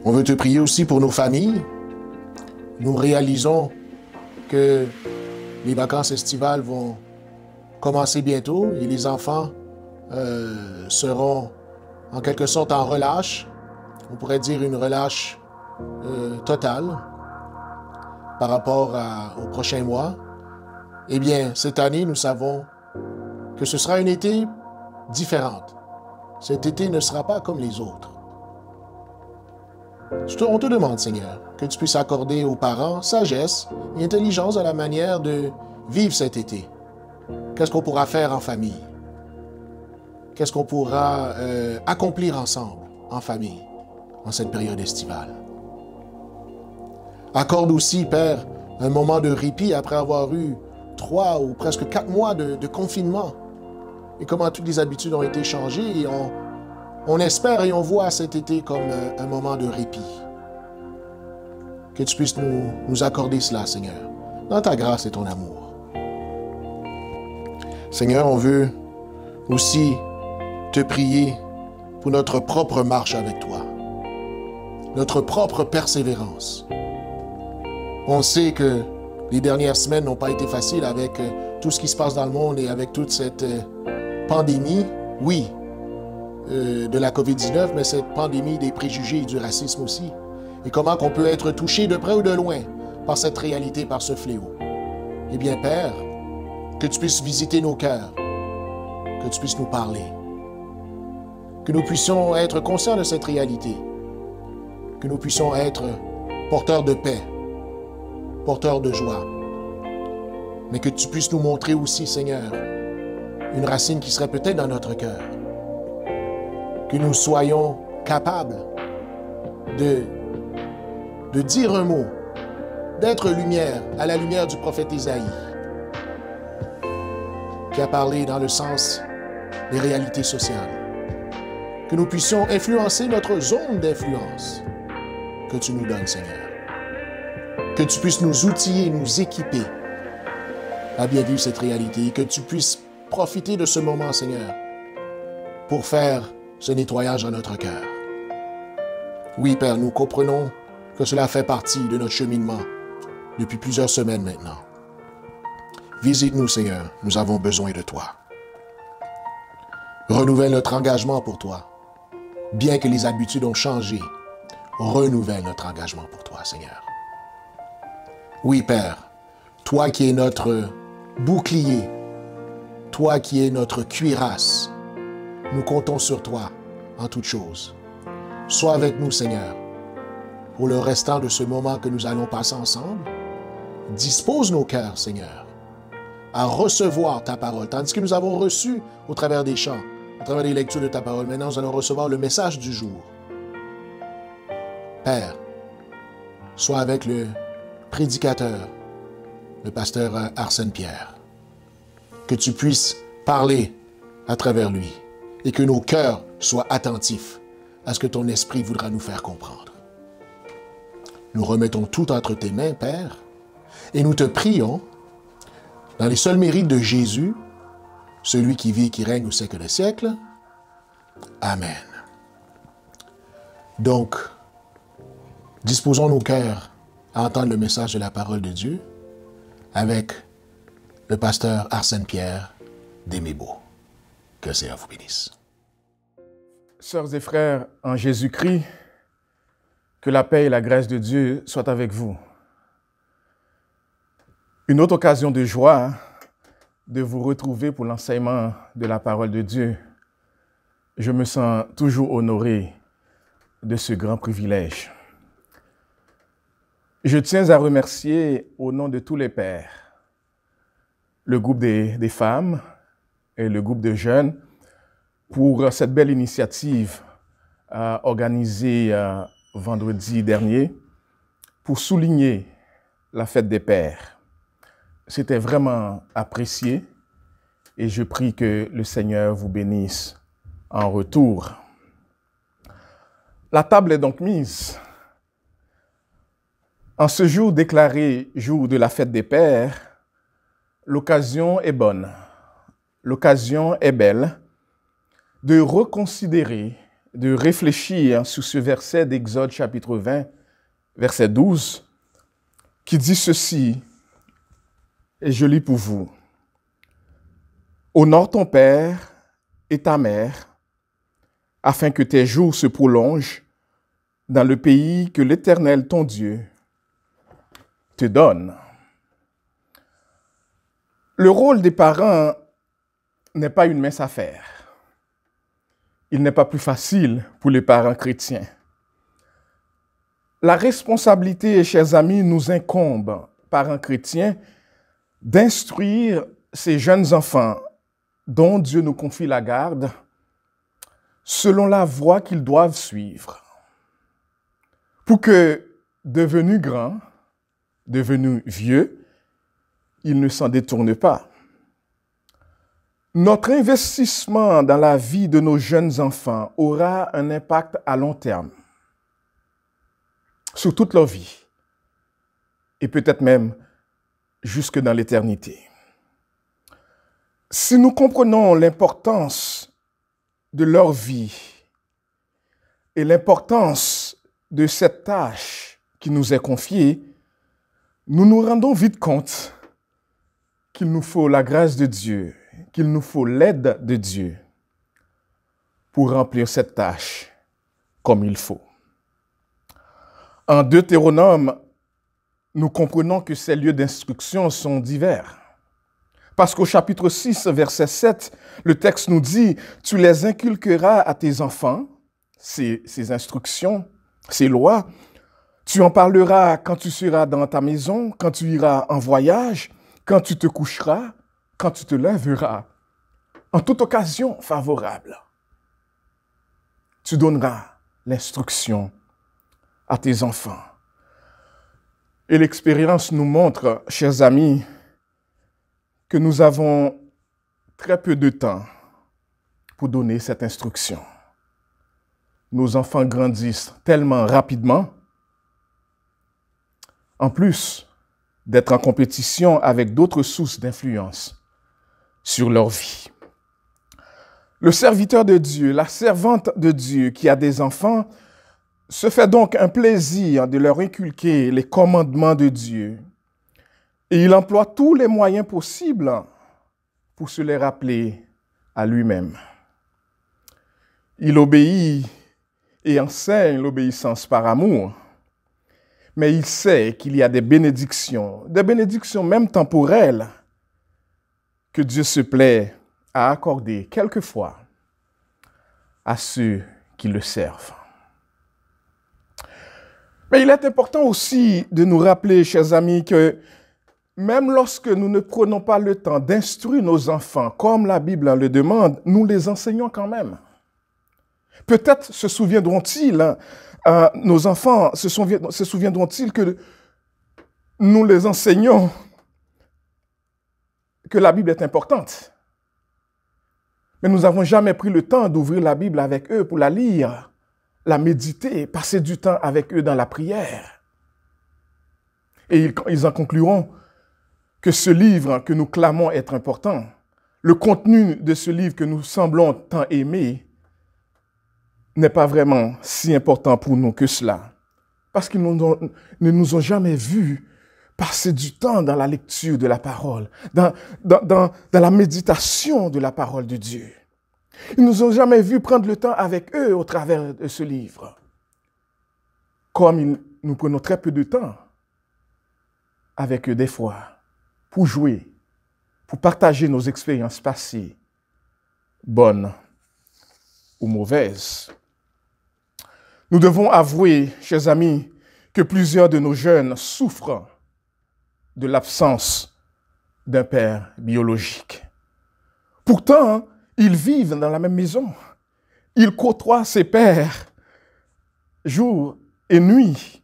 on veut te prier aussi pour nos familles. Nous réalisons que les vacances estivales vont commencer bientôt et les enfants seront en quelque sorte en relâche. On pourrait dire une relâche totale par rapport au prochain mois. Eh bien, cette année, nous savons que ce sera un été différente. Cet été ne sera pas comme les autres. On te demande, Seigneur, que tu puisses accorder aux parents sagesse et intelligence à la manière de vivre cet été. Qu'est-ce qu'on pourra faire en famille? Qu'est-ce qu'on pourra accomplir ensemble, en famille, en cette période estivale? Accorde aussi, Père, un moment de répit après avoir eu 3 ou presque 4 mois de confinement. Et comment toutes les habitudes ont été changées et on espère et on voit cet été comme un moment de répit. Que tu puisses nous accorder cela, Seigneur, dans ta grâce et ton amour. Seigneur, on veut aussi te prier pour notre propre marche avec toi, notre propre persévérance. On sait que les dernières semaines n'ont pas été faciles avec tout ce qui se passe dans le monde et avec toute cette pandémie, oui, de la COVID-19, mais cette pandémie des préjugés et du racisme aussi. Et comment qu'on peut être touché de près ou de loin par cette réalité, par ce fléau. Eh bien, Père, que tu puisses visiter nos cœurs, que tu puisses nous parler, que nous puissions être conscients de cette réalité, que nous puissions être porteurs de paix, porteurs de joie, mais que tu puisses nous montrer aussi, Seigneur, une racine qui serait peut-être dans notre cœur, que nous soyons capables de dire un mot, d'être lumière à la lumière du prophète Isaïe, qui a parlé dans le sens des réalités sociales. Que nous puissions influencer notre zone d'influence que tu nous donnes, Seigneur. Que tu puisses nous outiller, nous équiper à bien vivre cette réalité et que tu puisses profiter de ce moment, Seigneur, pour faire ce nettoyage dans notre cœur. Oui, Père, nous comprenons que cela fait partie de notre cheminement depuis plusieurs semaines maintenant. Visite-nous, Seigneur, nous avons besoin de toi. Renouvelle notre engagement pour toi. Bien que les habitudes ont changé, renouvelle notre engagement pour toi, Seigneur. Oui, Père, toi qui es notre bouclier, toi qui es notre cuirasse, nous comptons sur toi en toutes choses. Sois avec nous, Seigneur, pour le restant de ce moment que nous allons passer ensemble. Dispose nos cœurs, Seigneur, à recevoir ta parole, tandis que nous avons reçu au travers des chants, au travers des lectures de ta parole. Maintenant, nous allons recevoir le message du jour. Père, sois avec le prédicateur, le pasteur Arsène Pierre. Que tu puisses parler à travers lui et que nos cœurs soient attentifs à ce que ton esprit voudra nous faire comprendre. Nous remettons tout entre tes mains, Père, et nous te prions, dans les seuls mérites de Jésus, celui qui vit et qui règne au siècle des siècles. Amen. Donc, disposons nos cœurs à entendre le message de la parole de Dieu avec le pasteur Arsène Pierre d'Emebo. Que le Seigneur vous bénisse. Sœurs et frères en Jésus-Christ, que la paix et la grâce de Dieu soient avec vous. Une autre occasion de joie de vous retrouver pour l'enseignement de la parole de Dieu. Je me sens toujours honoré de ce grand privilège. Je tiens à remercier au nom de tous les pères, le groupe des femmes et le groupe de jeunes pour cette belle initiative organisée vendredi dernier pour souligner la fête des pères. C'était vraiment apprécié et je prie que le Seigneur vous bénisse en retour. La table est donc mise. En ce jour déclaré jour de la fête des pères, l'occasion est bonne, l'occasion est belle de reconsidérer, de réfléchir sur ce verset d'Exode chapitre 20, verset 12, qui dit ceci, et je lis pour vous. « Honore ton père et ta mère, afin que tes jours se prolongent dans le pays que l'Éternel, ton Dieu, te donne. » Le rôle des parents n'est pas une mince affaire. Il n'est pas plus facile pour les parents chrétiens. La responsabilité, chers amis, nous incombe, parents chrétiens, d'instruire ces jeunes enfants dont Dieu nous confie la garde selon la voie qu'ils doivent suivre, pour que, devenus grands, devenus vieux, ils ne s'en détournent pas. Notre investissement dans la vie de nos jeunes enfants aura un impact à long terme sur toute leur vie et peut-être même jusque dans l'éternité. Si nous comprenons l'importance de leur vie et l'importance de cette tâche qui nous est confiée, nous nous rendons vite compte qu'il nous faut la grâce de Dieu, qu'il nous faut l'aide de Dieu pour remplir cette tâche comme il faut. En Deutéronome, nous comprenons que ces lieux d'instruction sont divers. Parce qu'au chapitre 6, verset 7, le texte nous dit « Tu les inculqueras à tes enfants, ces instructions, ces lois. Tu en parleras quand tu seras dans ta maison, quand tu iras en voyage, quand tu te coucheras, quand tu te lèveras, en toute occasion favorable. Tu donneras l'instruction à tes enfants. » Et l'expérience nous montre, chers amis, que nous avons très peu de temps pour donner cette instruction. Nos enfants grandissent tellement rapidement. En plus d'être en compétition avec d'autres sources d'influence sur leur vie. Le serviteur de Dieu, la servante de Dieu qui a des enfants, se fait donc un plaisir de leur inculquer les commandements de Dieu. Et il emploie tous les moyens possibles pour se les rappeler à lui-même. Il obéit et enseigne l'obéissance par amour. Mais il sait qu'il y a des bénédictions même temporelles, que Dieu se plaît à accorder quelquefois à ceux qui le servent. Mais il est important aussi de nous rappeler, chers amis, que même lorsque nous ne prenons pas le temps d'instruire nos enfants, comme la Bible le demande, nous les enseignons quand même. Peut-être se souviendront-ils, nos enfants se souviendront-ils que nous les enseignons que la Bible est importante. Mais nous n'avons jamais pris le temps d'ouvrir la Bible avec eux pour la lire, la méditer, passer du temps avec eux dans la prière. Et ils en concluront que ce livre que nous clamons être important, le contenu de ce livre que nous semblons tant aimer, n'est pas vraiment si important pour nous que cela. Parce qu'ils ne nous ont jamais vus passer du temps dans la lecture de la parole, dans la méditation de la parole de Dieu. Ils ne nous ont jamais vus prendre le temps avec eux au travers de ce livre. Comme nous prenons très peu de temps avec eux des fois, pour jouer, pour partager nos expériences passées, bonnes ou mauvaises. Nous devons avouer, chers amis, que plusieurs de nos jeunes souffrent de l'absence d'un père biologique. Pourtant, ils vivent dans la même maison. Ils côtoient ses pères jour et nuit.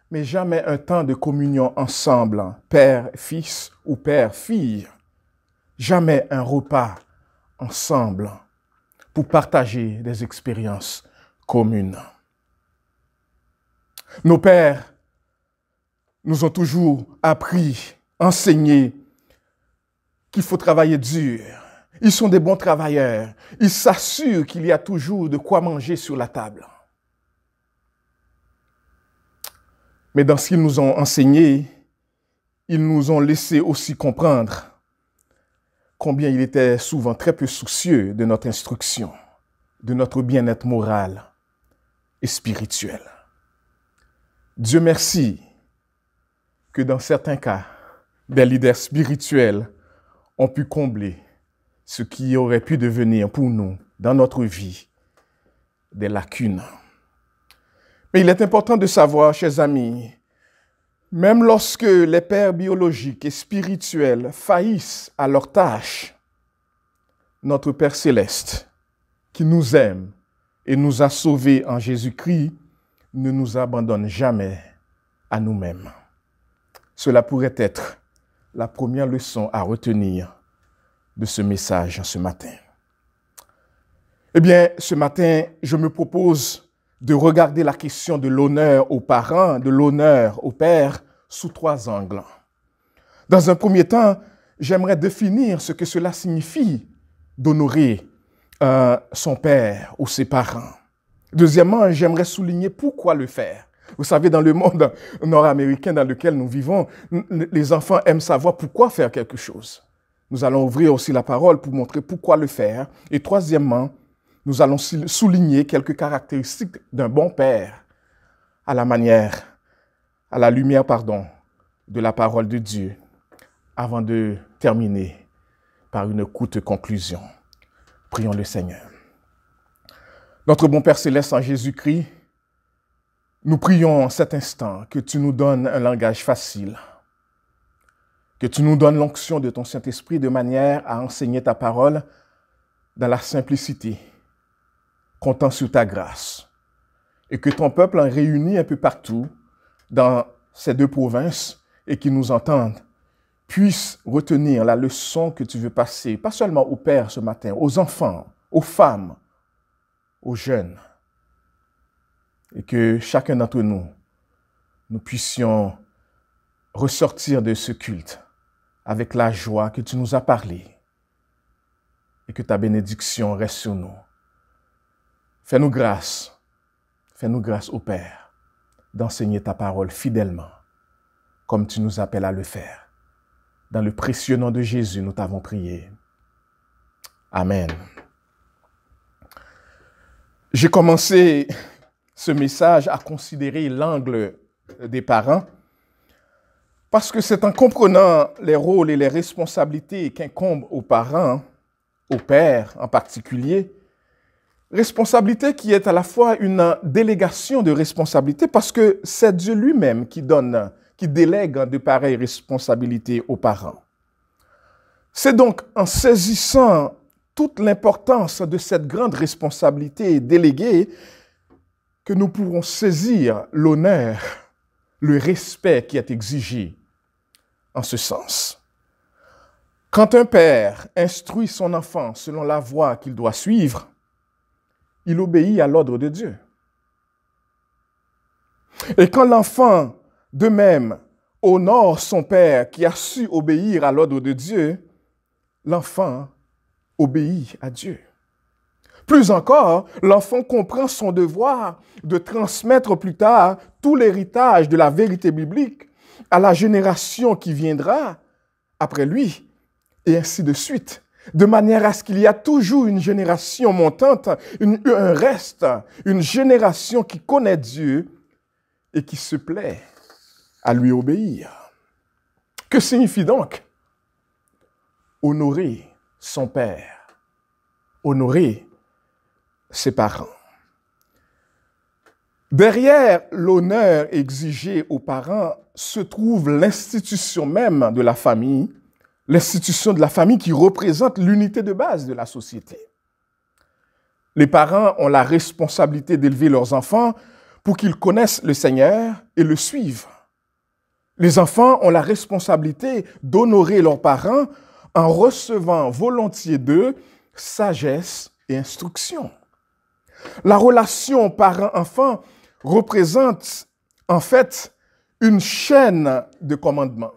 Mais jamais un temps de communion ensemble, père-fils ou père-fille. Jamais un repas ensemble pour partager des expériences communes. Nos pères nous ont toujours appris, enseigné qu'il faut travailler dur. Ils sont des bons travailleurs. Ils s'assurent qu'il y a toujours de quoi manger sur la table. Mais dans ce qu'ils nous ont enseigné, ils nous ont laissé aussi comprendre combien il était souvent très peu soucieux de notre instruction, de notre bien-être moral et spirituel. Dieu merci que dans certains cas, des leaders spirituels ont pu combler ce qui aurait pu devenir pour nous, dans notre vie, des lacunes. Mais il est important de savoir, chers amis, même lorsque les pères biologiques et spirituels faillissent à leur tâche, notre Père céleste, qui nous aime et nous a sauvés en Jésus-Christ, ne nous abandonne jamais à nous-mêmes. Cela pourrait être la première leçon à retenir de ce message ce matin. Eh bien, ce matin, je me propose de regarder la question de l'honneur aux parents, de l'honneur aux pères, sous 3 angles. Dans un premier temps, j'aimerais définir ce que cela signifie d'honorer son père ou ses parents. Deuxièmement, j'aimerais souligner pourquoi le faire. Vous savez, dans le monde nord-américain dans lequel nous vivons, les enfants aiment savoir pourquoi faire quelque chose. Nous allons ouvrir aussi la parole pour montrer pourquoi le faire. Et troisièmement, nous allons souligner quelques caractéristiques d'un bon père à la lumière, de la parole de Dieu, avant de terminer par une courte conclusion. Prions le Seigneur. Notre bon Père céleste en Jésus-Christ, nous prions en cet instant que tu nous donnes un langage facile, que tu nous donnes l'onction de ton Saint-Esprit de manière à enseigner ta parole dans la simplicité, comptant sur ta grâce, et que ton peuple en réuni un peu partout dans ces 2 provinces et qui nous entendent puisse retenir la leçon que tu veux passer, pas seulement aux pères ce matin, aux enfants, aux femmes, aux jeunes, et que chacun d'entre nous, nous puissions ressortir de ce culte avec la joie que tu nous as parlé et que ta bénédiction reste sur nous. Fais-nous grâce au Père, d'enseigner ta parole fidèlement, comme tu nous appelles à le faire. Dans le précieux nom de Jésus, nous t'avons prié. Amen. J'ai commencé ce message à considérer l'angle des parents parce que c'est en comprenant les rôles et les responsabilités qu'incombent aux parents, aux pères en particulier, Responsabilité qui est à la fois une délégation de responsabilité parce que c'est Dieu lui-même qui donne, qui délègue de pareilles responsabilités aux parents. C'est donc en saisissant toute l'importance de cette grande responsabilité déléguée que nous pourrons saisir l'honneur, le respect qui est exigé en ce sens. Quand un père instruit son enfant selon la voie qu'il doit suivre, il obéit à l'ordre de Dieu. Et quand l'enfant, de même, honore son père qui a su obéir à l'ordre de Dieu, l'enfant obéit à Dieu. Plus encore, l'enfant comprend son devoir de transmettre plus tard tout l'héritage de la vérité biblique à la génération qui viendra après lui, et ainsi de suite, de manière à ce qu'il y a toujours une génération montante, un reste, une génération qui connaît Dieu et qui se plaît à lui obéir. Que signifie donc honorer son père, honorer ses parents? Derrière l'honneur exigé aux parents se trouve l'institution même de la famille, l'institution de la famille qui représente l'unité de base de la société. Les parents ont la responsabilité d'élever leurs enfants pour qu'ils connaissent le Seigneur et le suivent. Les enfants ont la responsabilité d'honorer leurs parents en recevant volontiers d'eux sagesse et instruction. La relation parent-enfant représente en fait une chaîne de commandements.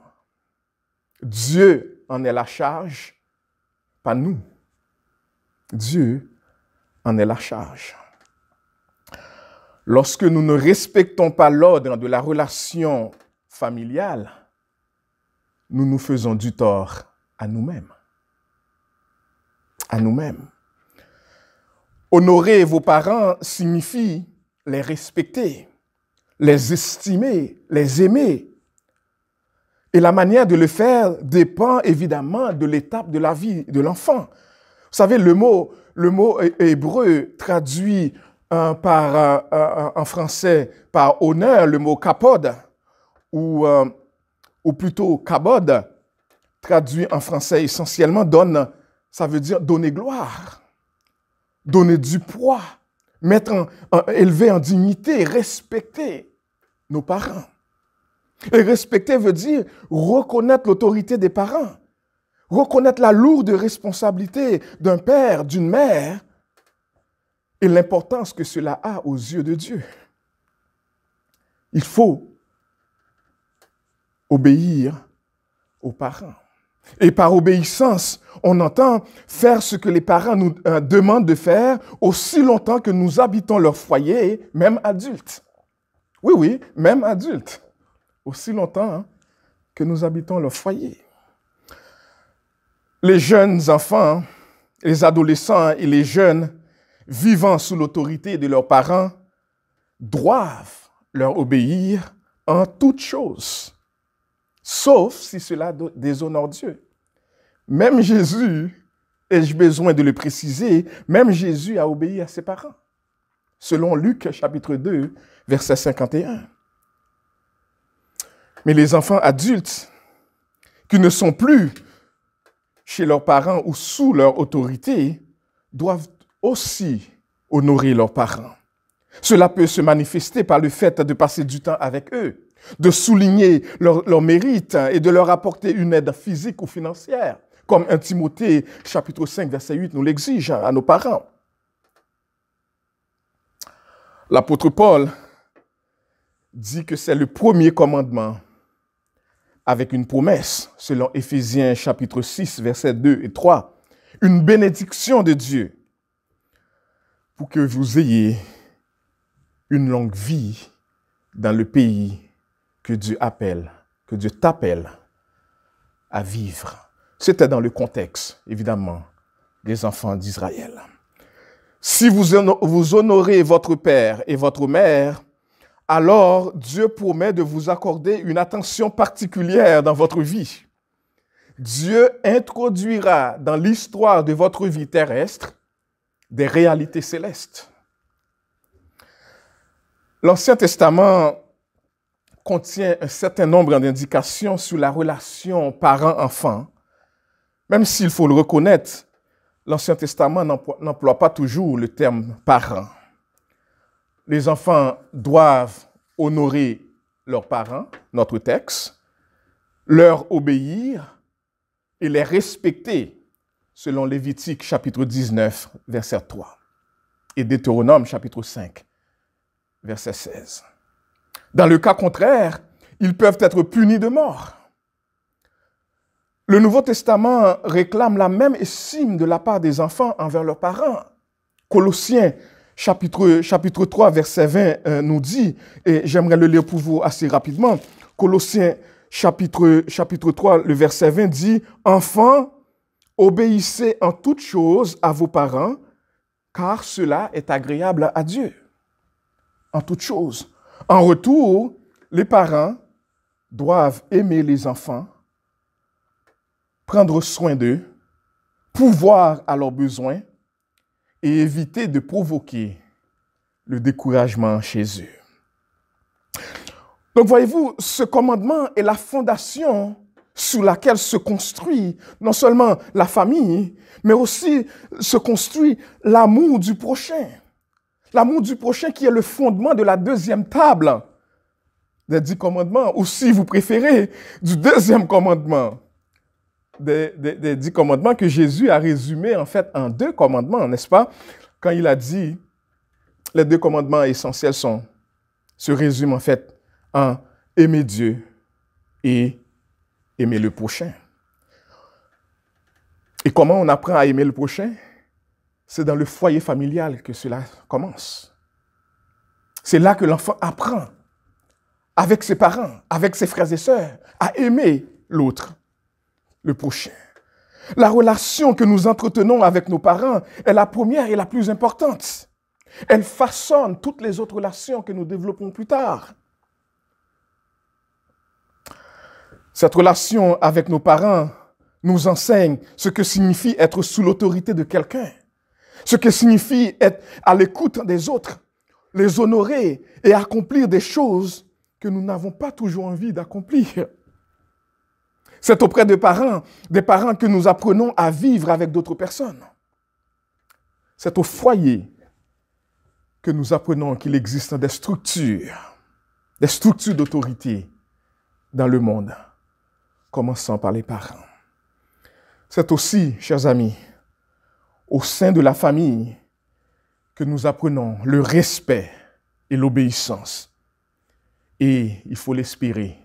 Dieu en est la charge, pas nous. Dieu en est la charge. Lorsque nous ne respectons pas l'ordre de la relation familiale, nous nous faisons du tort à nous-mêmes. À nous-mêmes. Honorer vos parents signifie les respecter, les estimer, les aimer. Et la manière de le faire dépend évidemment de l'étape de la vie de l'enfant. Vous savez, le mot hébreu traduit en français par honneur, le mot kapod, ou plutôt kabod, traduit en français essentiellement, ça veut dire donner gloire, donner du poids, élever en dignité, respecter nos parents. Et respecter veut dire reconnaître l'autorité des parents, reconnaître la lourde responsabilité d'un père, d'une mère, et l'importance que cela a aux yeux de Dieu. Il faut obéir aux parents. Et par obéissance, on entend faire ce que les parents nous demandent de faire aussi longtemps que nous habitons leur foyer, même adultes. Oui, même adultes. Aussi longtemps que nous habitons leur foyer. Les jeunes enfants, les adolescents et les jeunes vivant sous l'autorité de leurs parents doivent leur obéir en toutes choses, sauf si cela déshonore Dieu. Même Jésus, ai-je besoin de le préciser, même Jésus a obéi à ses parents, selon Luc chapitre 2, verset 51. Mais les enfants adultes qui ne sont plus chez leurs parents ou sous leur autorité doivent aussi honorer leurs parents. Cela peut se manifester par le fait de passer du temps avec eux, de souligner leur mérite et de leur apporter une aide physique ou financière, comme 1 Timothée chapitre 5, verset 8 nous l'exige à nos parents. L'apôtre Paul dit que c'est le premier commandement avec une promesse, selon Éphésiens chapitre 6, versets 2 et 3, une bénédiction de Dieu pour que vous ayez une longue vie dans le pays que Dieu t'appelle à vivre. C'était dans le contexte, évidemment, des enfants d'Israël. Si vous honorez votre père et votre mère, alors Dieu promet de vous accorder une attention particulière dans votre vie. Dieu introduira dans l'histoire de votre vie terrestre des réalités célestes. L'Ancien Testament contient un certain nombre d'indications sur la relation parent-enfant, même s'il faut le reconnaître, l'Ancien Testament n'emploie pas toujours le terme parent. Les enfants doivent honorer leurs parents, notre texte, leur obéir et les respecter, selon Lévitique chapitre 19, verset 3, et Deutéronome chapitre 5, verset 16. Dans le cas contraire, ils peuvent être punis de mort. Le Nouveau Testament réclame la même estime de la part des enfants envers leurs parents. Colossiens chapitre 3, verset 20 nous dit, et j'aimerais le lire pour vous assez rapidement, Colossiens chapitre 3, le verset 20 dit, « Enfants, obéissez en toutes choses à vos parents, car cela est agréable à Dieu. » En toutes choses. En retour, les parents doivent aimer les enfants, prendre soin d'eux, pourvoir à leurs besoins et éviter de provoquer le découragement chez eux. Donc voyez-vous, ce commandement est la fondation sur laquelle se construit non seulement la famille, mais aussi se construit l'amour du prochain. L'amour du prochain qui est le fondement de la deuxième table des 10 commandements, ou si vous préférez, du deuxième commandement. Des 10 commandements que Jésus a résumés en fait en 2 commandements, n'est-ce pas? Quand il a dit, les 2 commandements essentiels se résument en fait en aimer Dieu et aimer le prochain. Et comment on apprend à aimer le prochain? C'est dans le foyer familial que cela commence. C'est là que l'enfant apprend, avec ses parents, avec ses frères et sœurs, à aimer l'autre, le prochain. La relation que nous entretenons avec nos parents est la première et la plus importante. Elle façonne toutes les autres relations que nous développons plus tard. Cette relation avec nos parents nous enseigne ce que signifie être sous l'autorité de quelqu'un, ce que signifie être à l'écoute des autres, les honorer et accomplir des choses que nous n'avons pas toujours envie d'accomplir. C'est auprès des parents que nous apprenons à vivre avec d'autres personnes. C'est au foyer que nous apprenons qu'il existe des structures d'autorité dans le monde, commençant par les parents. C'est aussi, chers amis, au sein de la famille que nous apprenons le respect et l'obéissance. Et il faut l'espérer,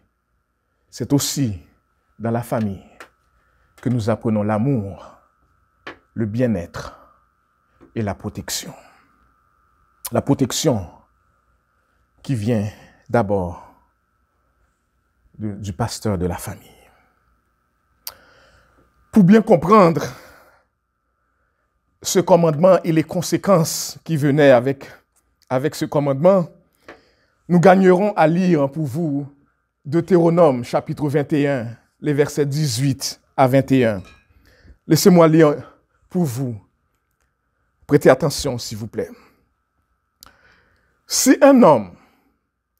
c'est aussi dans la famille que nous apprenons l'amour, le bien-être et la protection. La protection qui vient d'abord du pasteur de la famille. Pour bien comprendre ce commandement et les conséquences qui venaient avec ce commandement, nous gagnerons à lire pour vous Deutéronome chapitre 21, les versets 18 à 21. Laissez-moi lire pour vous. Prêtez attention, s'il vous plaît. Si un homme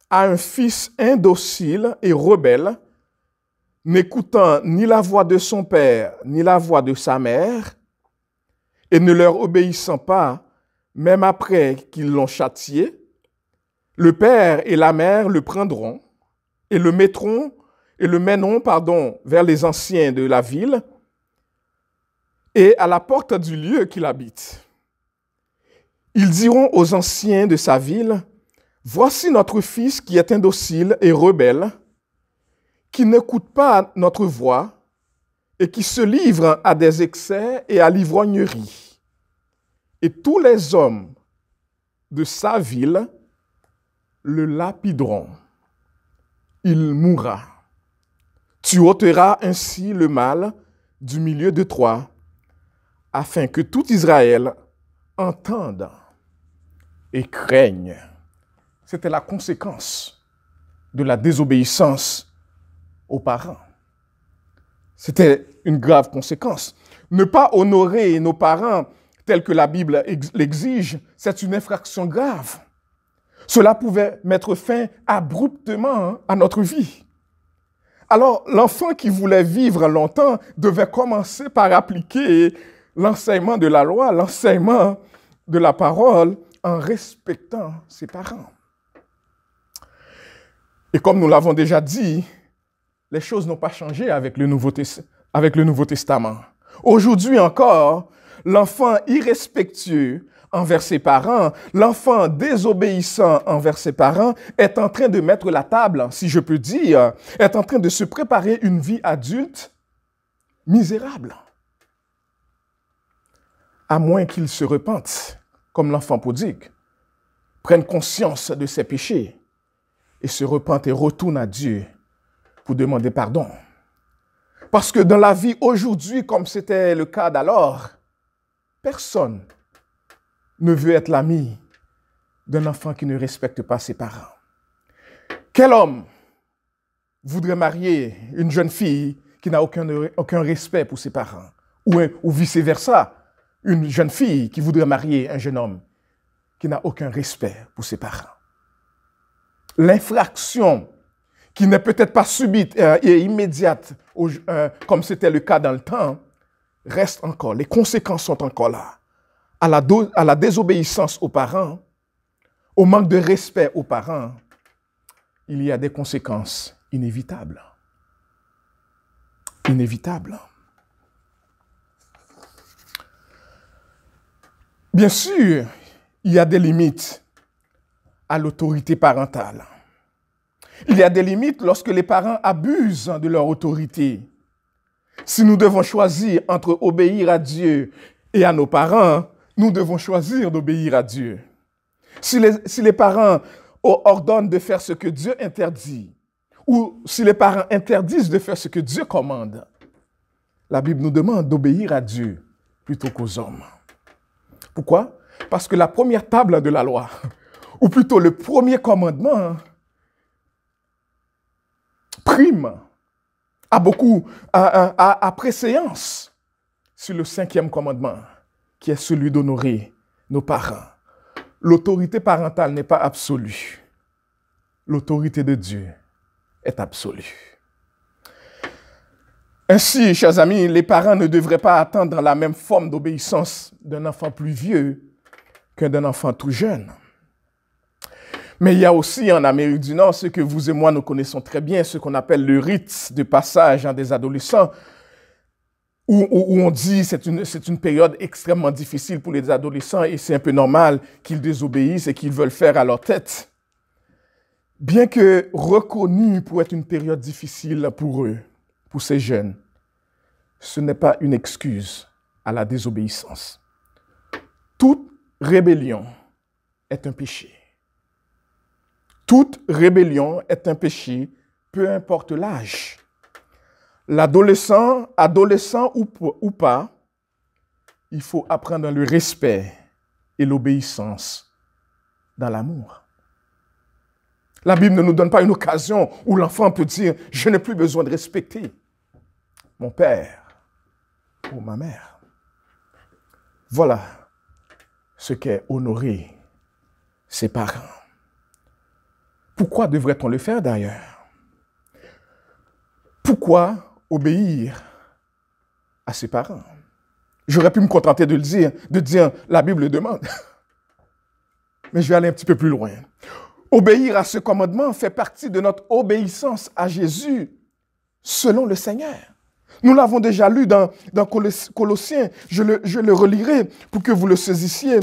a un fils indocile et rebelle, n'écoutant ni la voix de son père, ni la voix de sa mère, et ne leur obéissant pas, même après qu'ils l'ont châtié, le père et la mère le prendront et le mèneront vers les anciens de la ville et à la porte du lieu qu'il habite. Ils diront aux anciens de sa ville, « Voici notre fils qui est indocile et rebelle, qui n'écoute pas notre voix et qui se livre à des excès et à l'ivrognerie. Et tous les hommes de sa ville le lapideront. Il mourra. Tu ôteras ainsi le mal du milieu de toi, afin que tout Israël entende et craigne. » C'était la conséquence de la désobéissance aux parents. C'était une grave conséquence. Ne pas honorer nos parents tel que la Bible l'exige, c'est une infraction grave. Cela pouvait mettre fin abruptement à notre vie. Alors, l'enfant qui voulait vivre longtemps devait commencer par appliquer l'enseignement de la loi, l'enseignement de la parole, en respectant ses parents. Et comme nous l'avons déjà dit, les choses n'ont pas changé avec le Nouveau Testament. Aujourd'hui encore, l'enfant irrespectueux envers ses parents, l'enfant désobéissant envers ses parents est en train de mettre la table, si je peux dire, est en train de se préparer une vie adulte misérable. À moins qu'il se repente, comme l'enfant prodigue, prenne conscience de ses péchés et se repente et retourne à Dieu pour demander pardon. Parce que dans la vie aujourd'hui, comme c'était le cas d'alors, personne ne veut être l'ami d'un enfant qui ne respecte pas ses parents. Quel homme voudrait marier une jeune fille qui n'a aucun respect pour ses parents? Ou vice-versa, une jeune fille qui voudrait marier un jeune homme qui n'a aucun respect pour ses parents. L'infraction, qui n'est peut-être pas subite et immédiate, comme c'était le cas dans le temps, reste encore. Les conséquences sont encore là. À la désobéissance aux parents, au manque de respect aux parents, il y a des conséquences inévitables. Inévitables. Bien sûr, il y a des limites à l'autorité parentale. Il y a des limites lorsque les parents abusent de leur autorité. Si nous devons choisir entre obéir à Dieu et à nos parents, nous devons choisir d'obéir à Dieu. Si les parents ordonnent de faire ce que Dieu interdit, ou si les parents interdisent de faire ce que Dieu commande, la Bible nous demande d'obéir à Dieu plutôt qu'aux hommes. Pourquoi? Parce que la première table de la loi, ou plutôt le premier commandement, prime, a préséance sur le 5e commandement, qui est celui d'honorer nos parents. L'autorité parentale n'est pas absolue. L'autorité de Dieu est absolue. Ainsi, chers amis, les parents ne devraient pas attendre la même forme d'obéissance d'un enfant plus vieux que d'un enfant tout jeune. Mais il y a aussi en Amérique du Nord ce que vous et moi nous connaissons très bien, ce qu'on appelle le rite de passage des adolescents, où on dit que c'est une période extrêmement difficile pour les adolescents et c'est un peu normal qu'ils désobéissent et qu'ils veulent faire à leur tête. Bien que reconnu pour être une période difficile pour eux, pour ces jeunes, ce n'est pas une excuse à la désobéissance. Toute rébellion est un péché. Toute rébellion est un péché, peu importe l'âge. L'adolescent, adolescent ou pas, il faut apprendre le respect et l'obéissance dans l'amour. La Bible ne nous donne pas une occasion où l'enfant peut dire « Je n'ai plus besoin de respecter mon père ou ma mère ». Voilà ce qu'est honorer ses parents. Pourquoi devrait-on le faire d'ailleurs? Pourquoi obéir à ses parents? J'aurais pu me contenter de dire la Bible le demande. Mais je vais aller un petit peu plus loin. Obéir à ce commandement fait partie de notre obéissance à Jésus selon le Seigneur. Nous l'avons déjà lu dans Colossiens. Je le relirai pour que vous le saisissiez.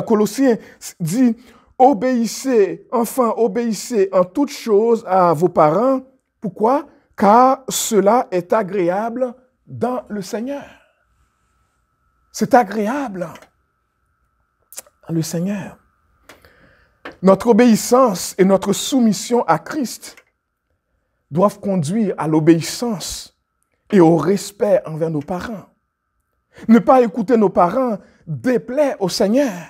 Colossiens dit « Obéissez, enfin obéissez en toutes choses à vos parents. » Pourquoi? Car cela est agréable dans le Seigneur. C'est agréable dans le Seigneur. Notre obéissance et notre soumission à Christ doivent conduire à l'obéissance et au respect envers nos parents. Ne pas écouter nos parents déplaît au Seigneur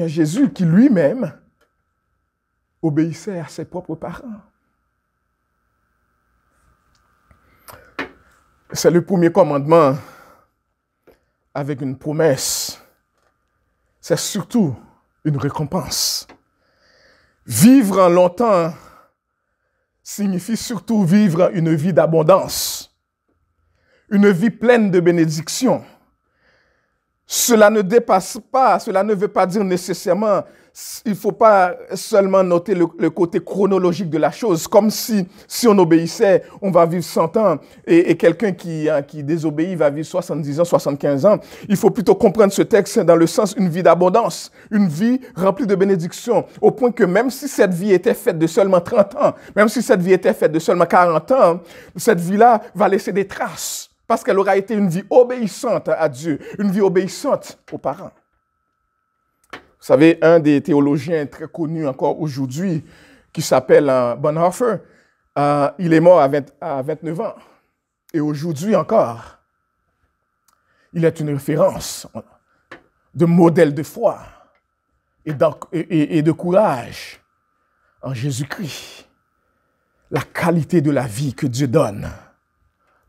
Jésus qui lui-même obéissait à ses propres parents. C'est le premier commandement avec une promesse. C'est surtout une récompense. Vivre longtemps signifie surtout vivre une vie d'abondance, une vie pleine de bénédictions. Cela ne dépasse pas, cela ne veut pas dire nécessairement, il ne faut pas seulement noter le côté chronologique de la chose, comme si on obéissait, on va vivre 100 ans, et quelqu'un qui désobéit va vivre 70 ans, 75 ans. Il faut plutôt comprendre ce texte dans le sens une vie d'abondance, une vie remplie de bénédictions, au point que même si cette vie était faite de seulement 30 ans, même si cette vie était faite de seulement 40 ans, cette vie-là va laisser des traces. Parce qu'elle aura été une vie obéissante à Dieu, une vie obéissante aux parents. Vous savez, un des théologiens très connus encore aujourd'hui, qui s'appelle Bonhoeffer, il est mort à 29 ans. Et aujourd'hui encore, il est une référence de modèle de foi et de courage en Jésus-Christ. La qualité de la vie que Dieu donne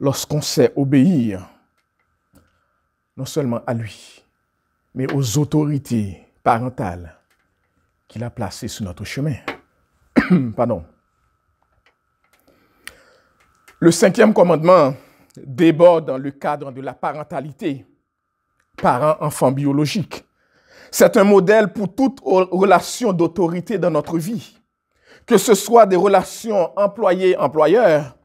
lorsqu'on sait obéir, non seulement à lui, mais aux autorités parentales qu'il a placées sur notre chemin. Pardon. Le 5e commandement déborde dans le cadre de la parentalité, parent-enfant biologique. C'est un modèle pour toute relation d'autorité dans notre vie, que ce soit des relations employé-employeur,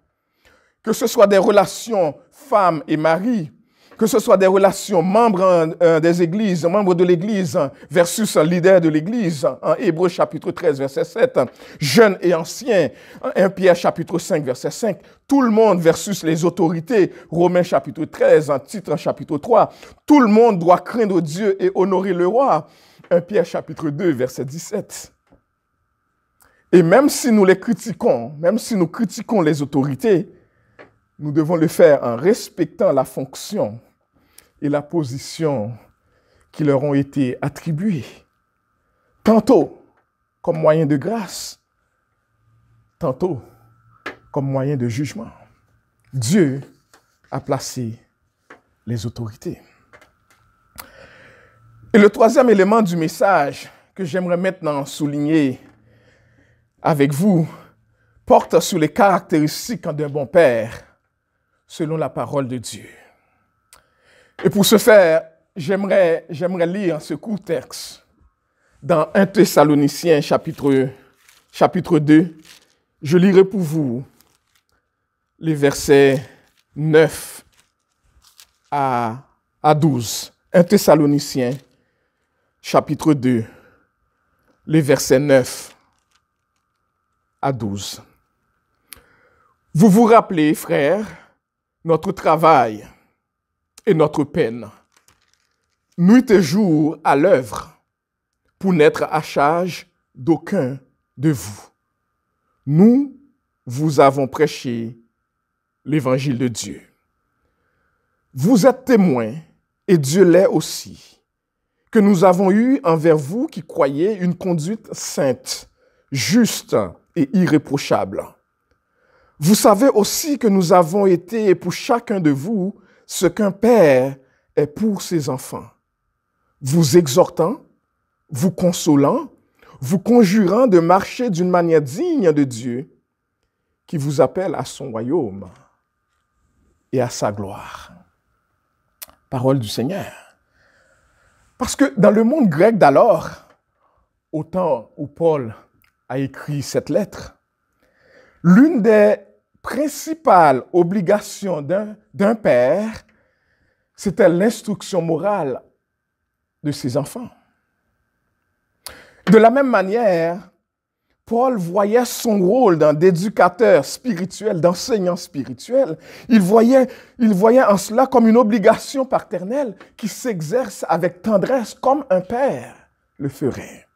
que ce soit des relations femmes et mari, que ce soit des relations membres des églises, membres de l'église versus un leader de l'église, en Hébreux chapitre 13, verset 7, jeunes et anciens, 1 Pierre chapitre 5, verset 5, tout le monde versus les autorités, Romains chapitre 13, en titre chapitre 3, tout le monde doit craindre Dieu et honorer le roi, 1 Pierre chapitre 2, verset 17. Et même si nous les critiquons, même si nous critiquons les autorités, nous devons le faire en respectant la fonction et la position qui leur ont été attribuées, tantôt comme moyen de grâce, tantôt comme moyen de jugement. Dieu a placé les autorités. Et le 3e élément du message que j'aimerais maintenant souligner avec vous porte sur les caractéristiques d'un bon père selon la parole de Dieu. Et pour ce faire, j'aimerais lire ce court texte dans 1 Thessaloniciens chapitre 2. Je lirai pour vous les versets 9 à 12. 1 Thessaloniciens chapitre 2, les versets 9 à 12. Vous vous rappelez, frères, notre travail et notre peine, nuit et jour à l'œuvre, pour n'être à charge d'aucun de vous. Nous vous avons prêché l'évangile de Dieu. Vous êtes témoins, et Dieu l'est aussi, que nous avons eu envers vous qui croyez une conduite sainte, juste et irréprochable. Vous savez aussi que nous avons été pour chacun de vous ce qu'un père est pour ses enfants, vous exhortant, vous consolant, vous conjurant de marcher d'une manière digne de Dieu, qui vous appelle à son royaume et à sa gloire. Parole du Seigneur. Parce que dans le monde grec d'alors, au temps où Paul a écrit cette lettre, l'une des principales obligations d'un père, c'était l'instruction morale de ses enfants. De la même manière, Paul voyait son rôle d'éducateur spirituel, d'enseignant spirituel. Il voyait en cela comme une obligation paternelle qui s'exerce avec tendresse comme un père le ferait.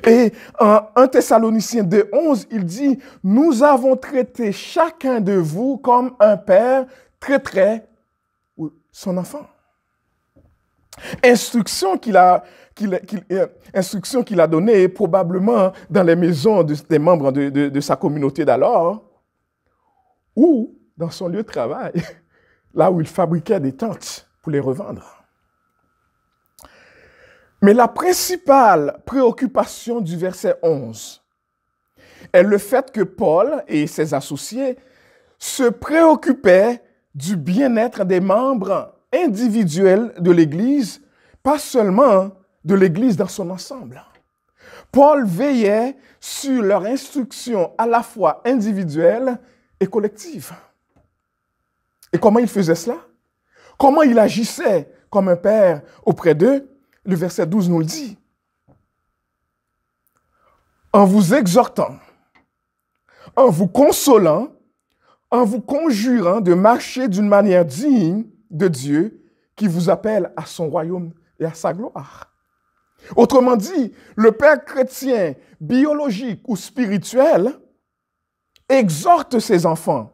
Et en 1 Thessaloniciens 2:11, il dit « Nous avons traité chacun de vous comme un père traiterait son enfant. » Instruction qu'il a donnée probablement dans les maisons des membres de sa communauté d'alors ou dans son lieu de travail, là où il fabriquait des tentes pour les revendre. Mais la principale préoccupation du verset 11 est le fait que Paul et ses associés se préoccupaient du bien-être des membres individuels de l'Église, pas seulement de l'Église dans son ensemble. Paul veillait sur leur instruction à la fois individuelle et collective. Et comment il faisait cela? Comment il agissait comme un père auprès d'eux? Le verset 12 nous le dit. En vous exhortant, en vous consolant, en vous conjurant de marcher d'une manière digne de Dieu qui vous appelle à son royaume et à sa gloire. Autrement dit, le père chrétien, biologique ou spirituel, exhorte ses enfants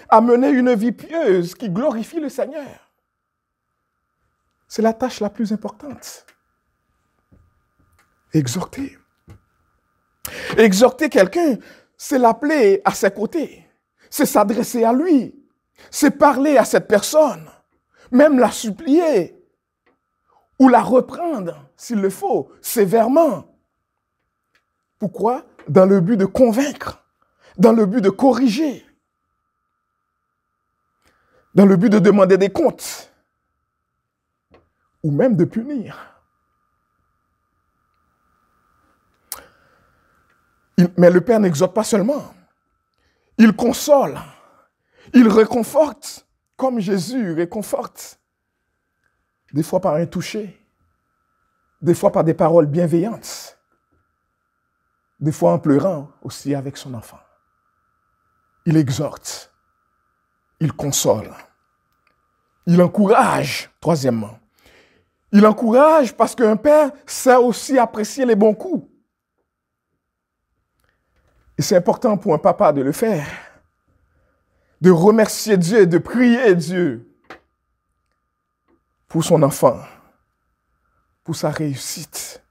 à mener une vie pieuse qui glorifie le Seigneur. C'est la tâche la plus importante. Exhorter. Exhorter quelqu'un, c'est l'appeler à ses côtés. C'est s'adresser à lui. C'est parler à cette personne. Même la supplier. Ou la reprendre, s'il le faut, sévèrement. Pourquoi? Dans le but de convaincre. Dans le but de corriger. Dans le but de demander des comptes. Ou même de punir. Mais le Père n'exhorte pas seulement. Il console. Il réconforte, comme Jésus réconforte. Des fois par un toucher. Des fois par des paroles bienveillantes. Des fois en pleurant aussi avec son enfant. Il exhorte. Il console. Il encourage, troisièmement. Il encourage parce qu'un père sait aussi apprécier les bons coups. Et c'est important pour un papa de le faire, de remercier Dieu, de prier Dieu pour son enfant, pour sa réussite.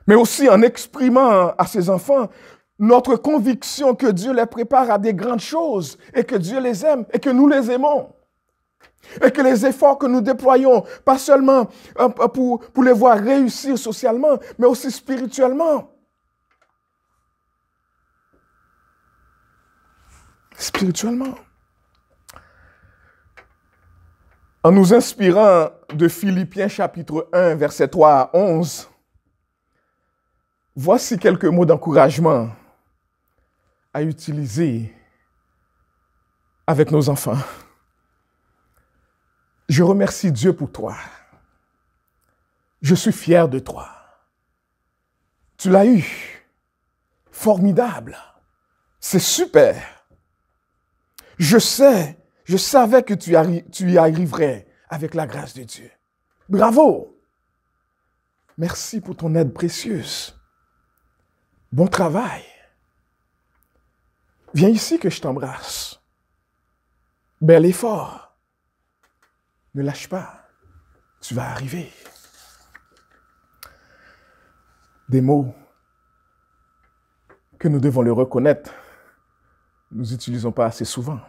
Mais aussi en exprimant à ses enfants notre conviction que Dieu les prépare à des grandes choses et que Dieu les aime et que nous les aimons. Et que les efforts que nous déployons, pas seulement pour les voir réussir socialement, mais aussi spirituellement. Spirituellement. En nous inspirant de Philippiens chapitre 1, verset 3 à 11, voici quelques mots d'encouragement à utiliser avec nos enfants. Je remercie Dieu pour toi. Je suis fier de toi. Tu l'as eu. Formidable. C'est super. Je savais que tu y arriverais avec la grâce de Dieu. Bravo. Merci pour ton aide précieuse. Bon travail. Viens ici que je t'embrasse. Bel effort. Ne lâche pas. Tu vas arriver. Des mots que nous devons le reconnaître. Nous n'utilisons pas assez souvent.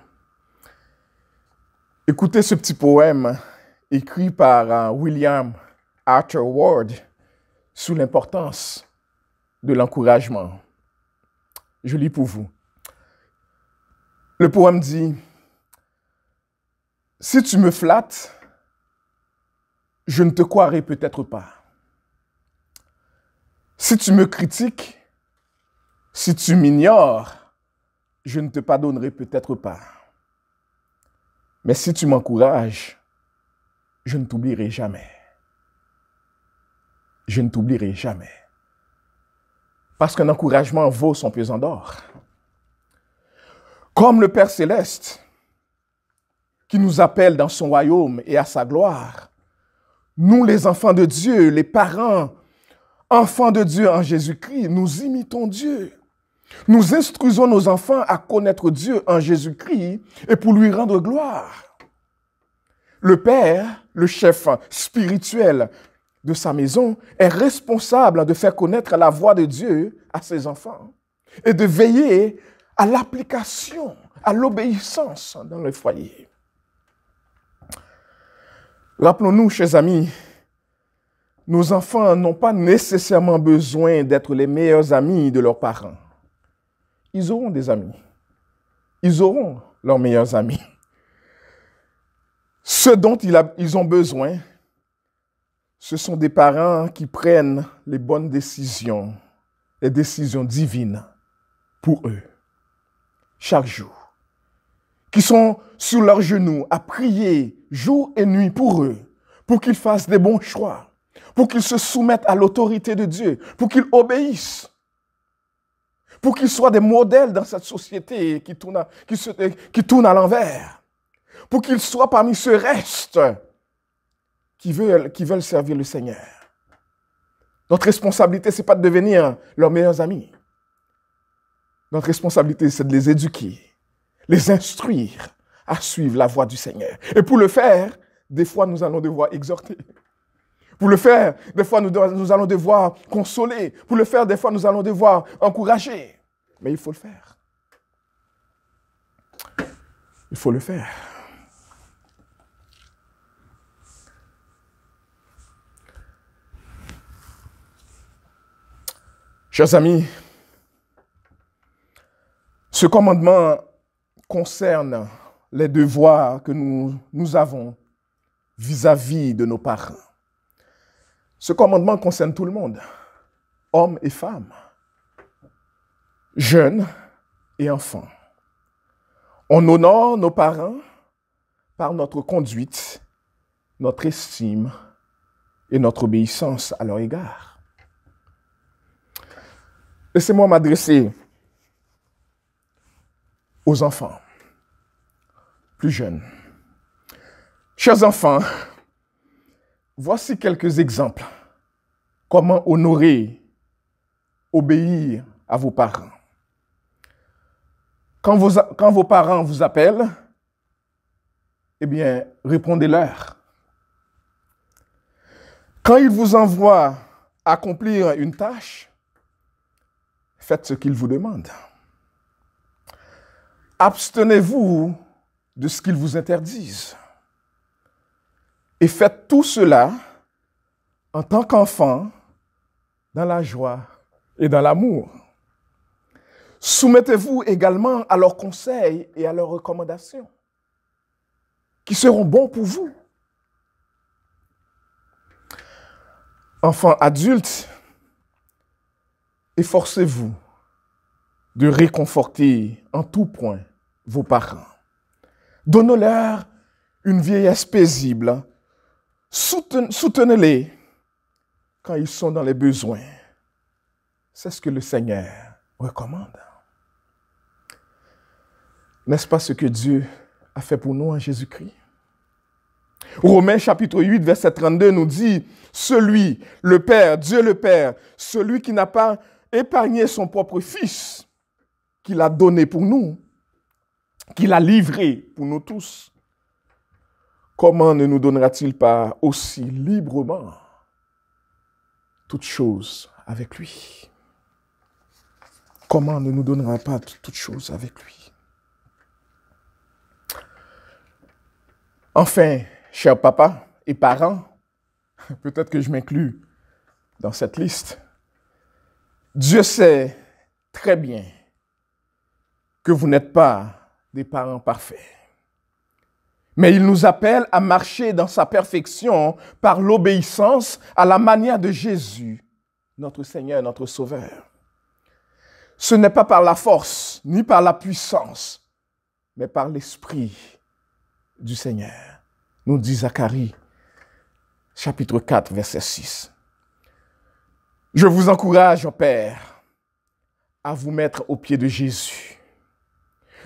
Écoutez ce petit poème écrit par William Arthur Ward sous l'importance de l'encouragement. Je lis pour vous. Le poème dit: si tu me flattes, je ne te croirai peut-être pas. Si tu me critiques, si tu m'ignores, je ne te pardonnerai peut-être pas. Mais si tu m'encourages, je ne t'oublierai jamais. Je ne t'oublierai jamais. Parce qu'un encouragement vaut son pesant d'or. Comme le Père Céleste, qui nous appelle dans son royaume et à sa gloire, nous les enfants de Dieu, les parents, enfants de Dieu en Jésus-Christ, nous imitons Dieu. Nous instruisons nos enfants à connaître Dieu en Jésus-Christ et pour lui rendre gloire. Le Père, le chef spirituel de sa maison, est responsable de faire connaître la voix de Dieu à ses enfants et de veiller à l'application, à l'obéissance dans le foyer. Rappelons-nous, chers amis, nos enfants n'ont pas nécessairement besoin d'être les meilleurs amis de leurs parents. Ils auront des amis. Ils auront leurs meilleurs amis. Ce dont ils ont besoin, ce sont des parents qui prennent les bonnes décisions, les décisions divines pour eux, chaque jour. Qui sont sur leurs genoux à prier jour et nuit pour eux, pour qu'ils fassent des bons choix, pour qu'ils se soumettent à l'autorité de Dieu, pour qu'ils obéissent, pour qu'ils soient des modèles dans cette société qui tourne à l'envers, pour qu'ils soient parmi ce reste qui veulent servir le Seigneur. Notre responsabilité, ce n'est pas de devenir leurs meilleurs amis. Notre responsabilité, c'est de les éduquer, les instruire à suivre la voie du Seigneur. Et pour le faire, des fois, nous allons devoir exhorter. Pour le faire, des fois, nous allons devoir consoler. Pour le faire, des fois, nous allons devoir encourager. Mais il faut le faire. Il faut le faire. Chers amis, ce commandement concerne les devoirs que nous avons vis-à-vis de nos parents. Ce commandement concerne tout le monde, hommes et femmes, jeunes et enfants. On honore nos parents par notre conduite, notre estime et notre obéissance à leur égard. Laissez-moi m'adresser aux enfants plus jeunes. Chers enfants, voici quelques exemples. Comment honorer, obéir à vos parents. Quand vos parents vous appellent, eh bien, répondez-leur. Quand ils vous envoient accomplir une tâche, faites ce qu'ils vous demandent. Abstenez-vous de ce qu'ils vous interdisent. Et faites tout cela en tant qu'enfant, dans la joie et dans l'amour. Soumettez-vous également à leurs conseils et à leurs recommandations, qui seront bons pour vous. Enfants adultes, efforcez-vous de réconforter en tout point vos parents. Donnez-leur une vieillesse paisible. Soutenez-les quand ils sont dans les besoins. C'est ce que le Seigneur recommande. N'est-ce pas ce que Dieu a fait pour nous en Jésus-Christ? Romains chapitre 8, verset 32 nous dit, celui, le Père, Dieu le Père, celui qui n'a pas épargné son propre Fils, qu'il a donné pour nous, qu'il a livré pour nous tous, comment ne nous donnera-t-il pas aussi librement toutes choses avec lui? Comment ne nous donnera pas toutes choses avec lui? Enfin, chers papas et parents, peut-être que je m'inclus dans cette liste, Dieu sait très bien que vous n'êtes pas des parents parfaits. Mais il nous appelle à marcher dans sa perfection par l'obéissance à la manière de Jésus, notre Seigneur, notre Sauveur. Ce n'est pas par la force, ni par la puissance, mais par l'Esprit du Seigneur, nous dit Zacharie, chapitre 4, verset 6. Je vous encourage, Père, à vous mettre aux pieds de Jésus,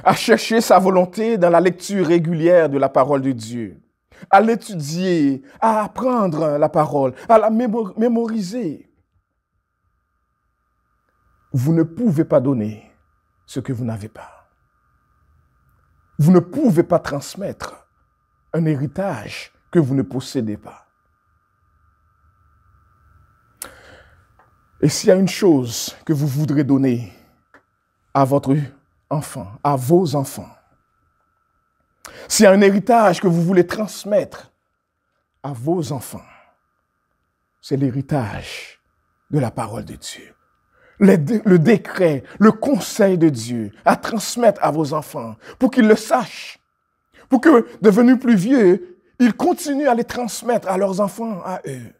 à chercher sa volonté dans la lecture régulière de la parole de Dieu, à l'étudier, à apprendre la parole, à la mémoriser. Vous ne pouvez pas donner ce que vous n'avez pas. Vous ne pouvez pas transmettre un héritage que vous ne possédez pas. Et s'il y a une chose que vous voudrez donner à votre enfant, à vos enfants, s'il y a un héritage que vous voulez transmettre à vos enfants, c'est l'héritage de la parole de Dieu. Le décret, le conseil de Dieu à transmettre à vos enfants pour qu'ils le sachent, pour que, devenus plus vieux, ils continuent à les transmettre à leurs enfants, à eux,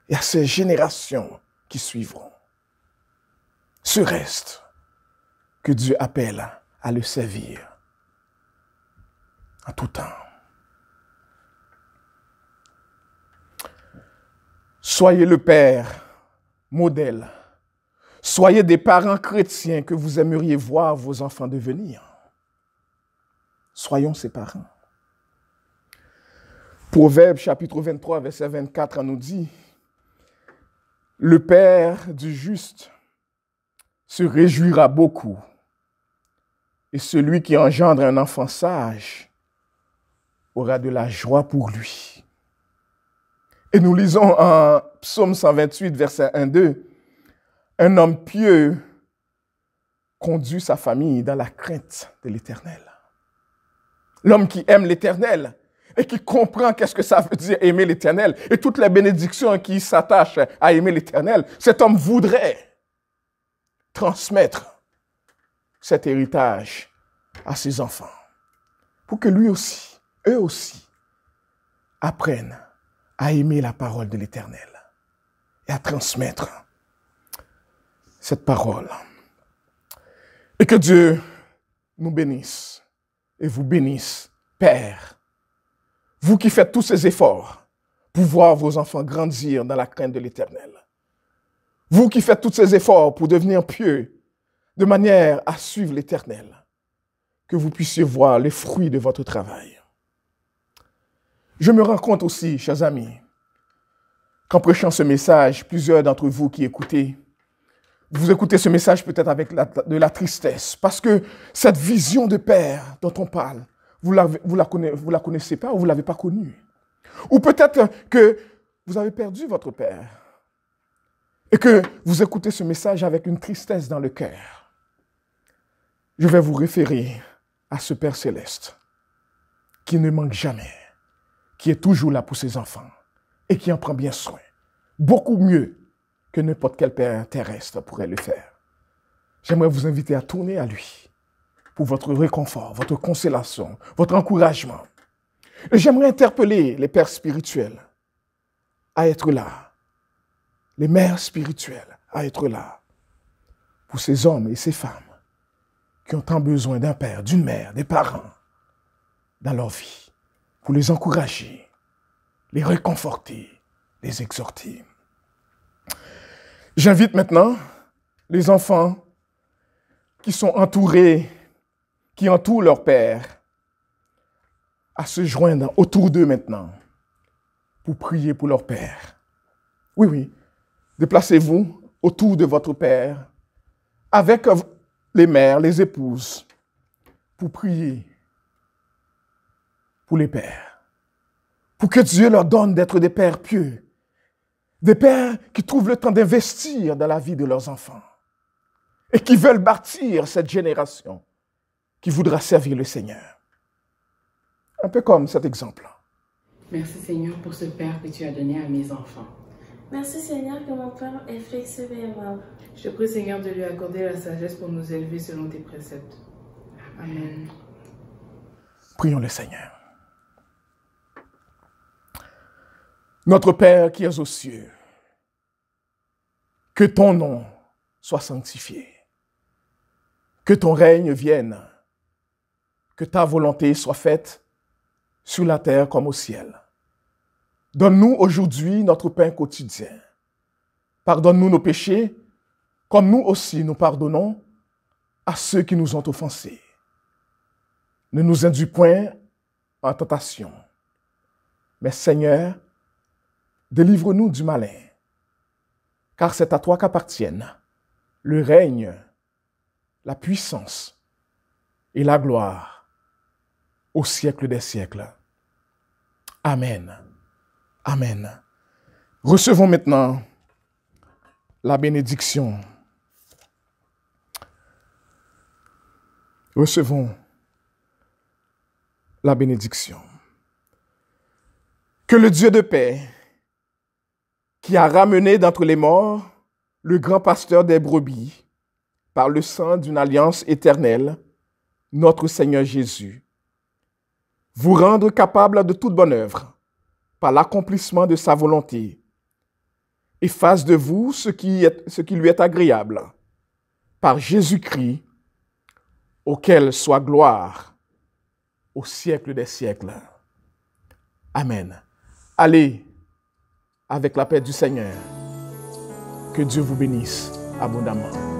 et à ces générations qui suivront. Ce reste que Dieu appelle à le servir en tout temps. Soyez le Père modèle. Soyez des parents chrétiens que vous aimeriez voir vos enfants devenir. Soyons ses parents. Proverbe chapitre 23, verset 24 nous dit, « Le Père du juste se réjouira beaucoup, et celui qui engendre un enfant sage aura de la joie pour lui. » Et nous lisons en Psaume 128, verset 1-2, « Un homme pieux conduit sa famille dans la crainte de l'Éternel. » L'homme qui aime l'Éternel et qui comprend qu'est-ce que ça veut dire aimer l'Éternel et toutes les bénédictions qui s'attachent à aimer l'Éternel, cet homme voudrait transmettre cet héritage à ses enfants pour que lui aussi, eux aussi, apprennent à aimer la parole de l'Éternel et à transmettre cette parole. Et que Dieu nous bénisse et vous bénisse, Père, vous qui faites tous ces efforts pour voir vos enfants grandir dans la crainte de l'Éternel. Vous qui faites tous ces efforts pour devenir pieux de manière à suivre l'Éternel, que vous puissiez voir les fruits de votre travail. Je me rends compte aussi, chers amis, qu'en prêchant ce message, plusieurs d'entre vous qui écoutez, vous écoutez ce message peut-être avec de la tristesse, parce que cette vision de Père dont on parle, vous la connaissez pas ou vous ne l'avez pas connue. Ou peut-être que vous avez perdu votre Père et que vous écoutez ce message avec une tristesse dans le cœur. Je vais vous référer à ce Père céleste qui ne manque jamais, qui est toujours là pour ses enfants et qui en prend bien soin, beaucoup mieux que n'importe quel père terrestre pourrait le faire. J'aimerais vous inviter à tourner à lui pour votre réconfort, votre consolation, votre encouragement. Et j'aimerais interpeller les pères spirituels à être là, les mères spirituelles à être là pour ces hommes et ces femmes qui ont tant besoin d'un père, d'une mère, des parents dans leur vie, pour les encourager, les réconforter, les exhorter. J'invite maintenant les enfants qui sont entourés, qui entourent leur père, à se joindre autour d'eux maintenant pour prier pour leur père. Oui, oui, déplacez-vous autour de votre père avec les mères, les épouses, pour prier pour les pères, pour que Dieu leur donne d'être des pères pieux, des pères qui trouvent le temps d'investir dans la vie de leurs enfants et qui veulent bâtir cette génération qui voudra servir le Seigneur. Un peu comme cet exemple. Merci Seigneur pour ce Père que tu as donné à mes enfants. Merci Seigneur que mon Père est flexible et aimable. Je te prie Seigneur de lui accorder la sagesse pour nous élever selon tes préceptes. Amen. Prions le Seigneur. Notre Père qui es aux cieux, que ton nom soit sanctifié, que ton règne vienne, que ta volonté soit faite sur la terre comme au ciel. Donne-nous aujourd'hui notre pain quotidien. Pardonne-nous nos péchés, comme nous aussi nous pardonnons à ceux qui nous ont offensés. Ne nous induis point en tentation, mais Seigneur, délivre-nous du malin, car c'est à toi qu'appartiennent le règne, la puissance et la gloire au siècle des siècles. Amen. Amen. Recevons maintenant la bénédiction. Recevons la bénédiction. Que le Dieu de paix qui a ramené d'entre les morts le grand pasteur des brebis par le sang d'une alliance éternelle, notre Seigneur Jésus, vous rendre capable de toute bonne œuvre par l'accomplissement de sa volonté, et fasse de vous ce qui lui est agréable, par Jésus-Christ, auquel soit gloire au siècle des siècles. Amen. Allez avec la paix du Seigneur. Que Dieu vous bénisse abondamment.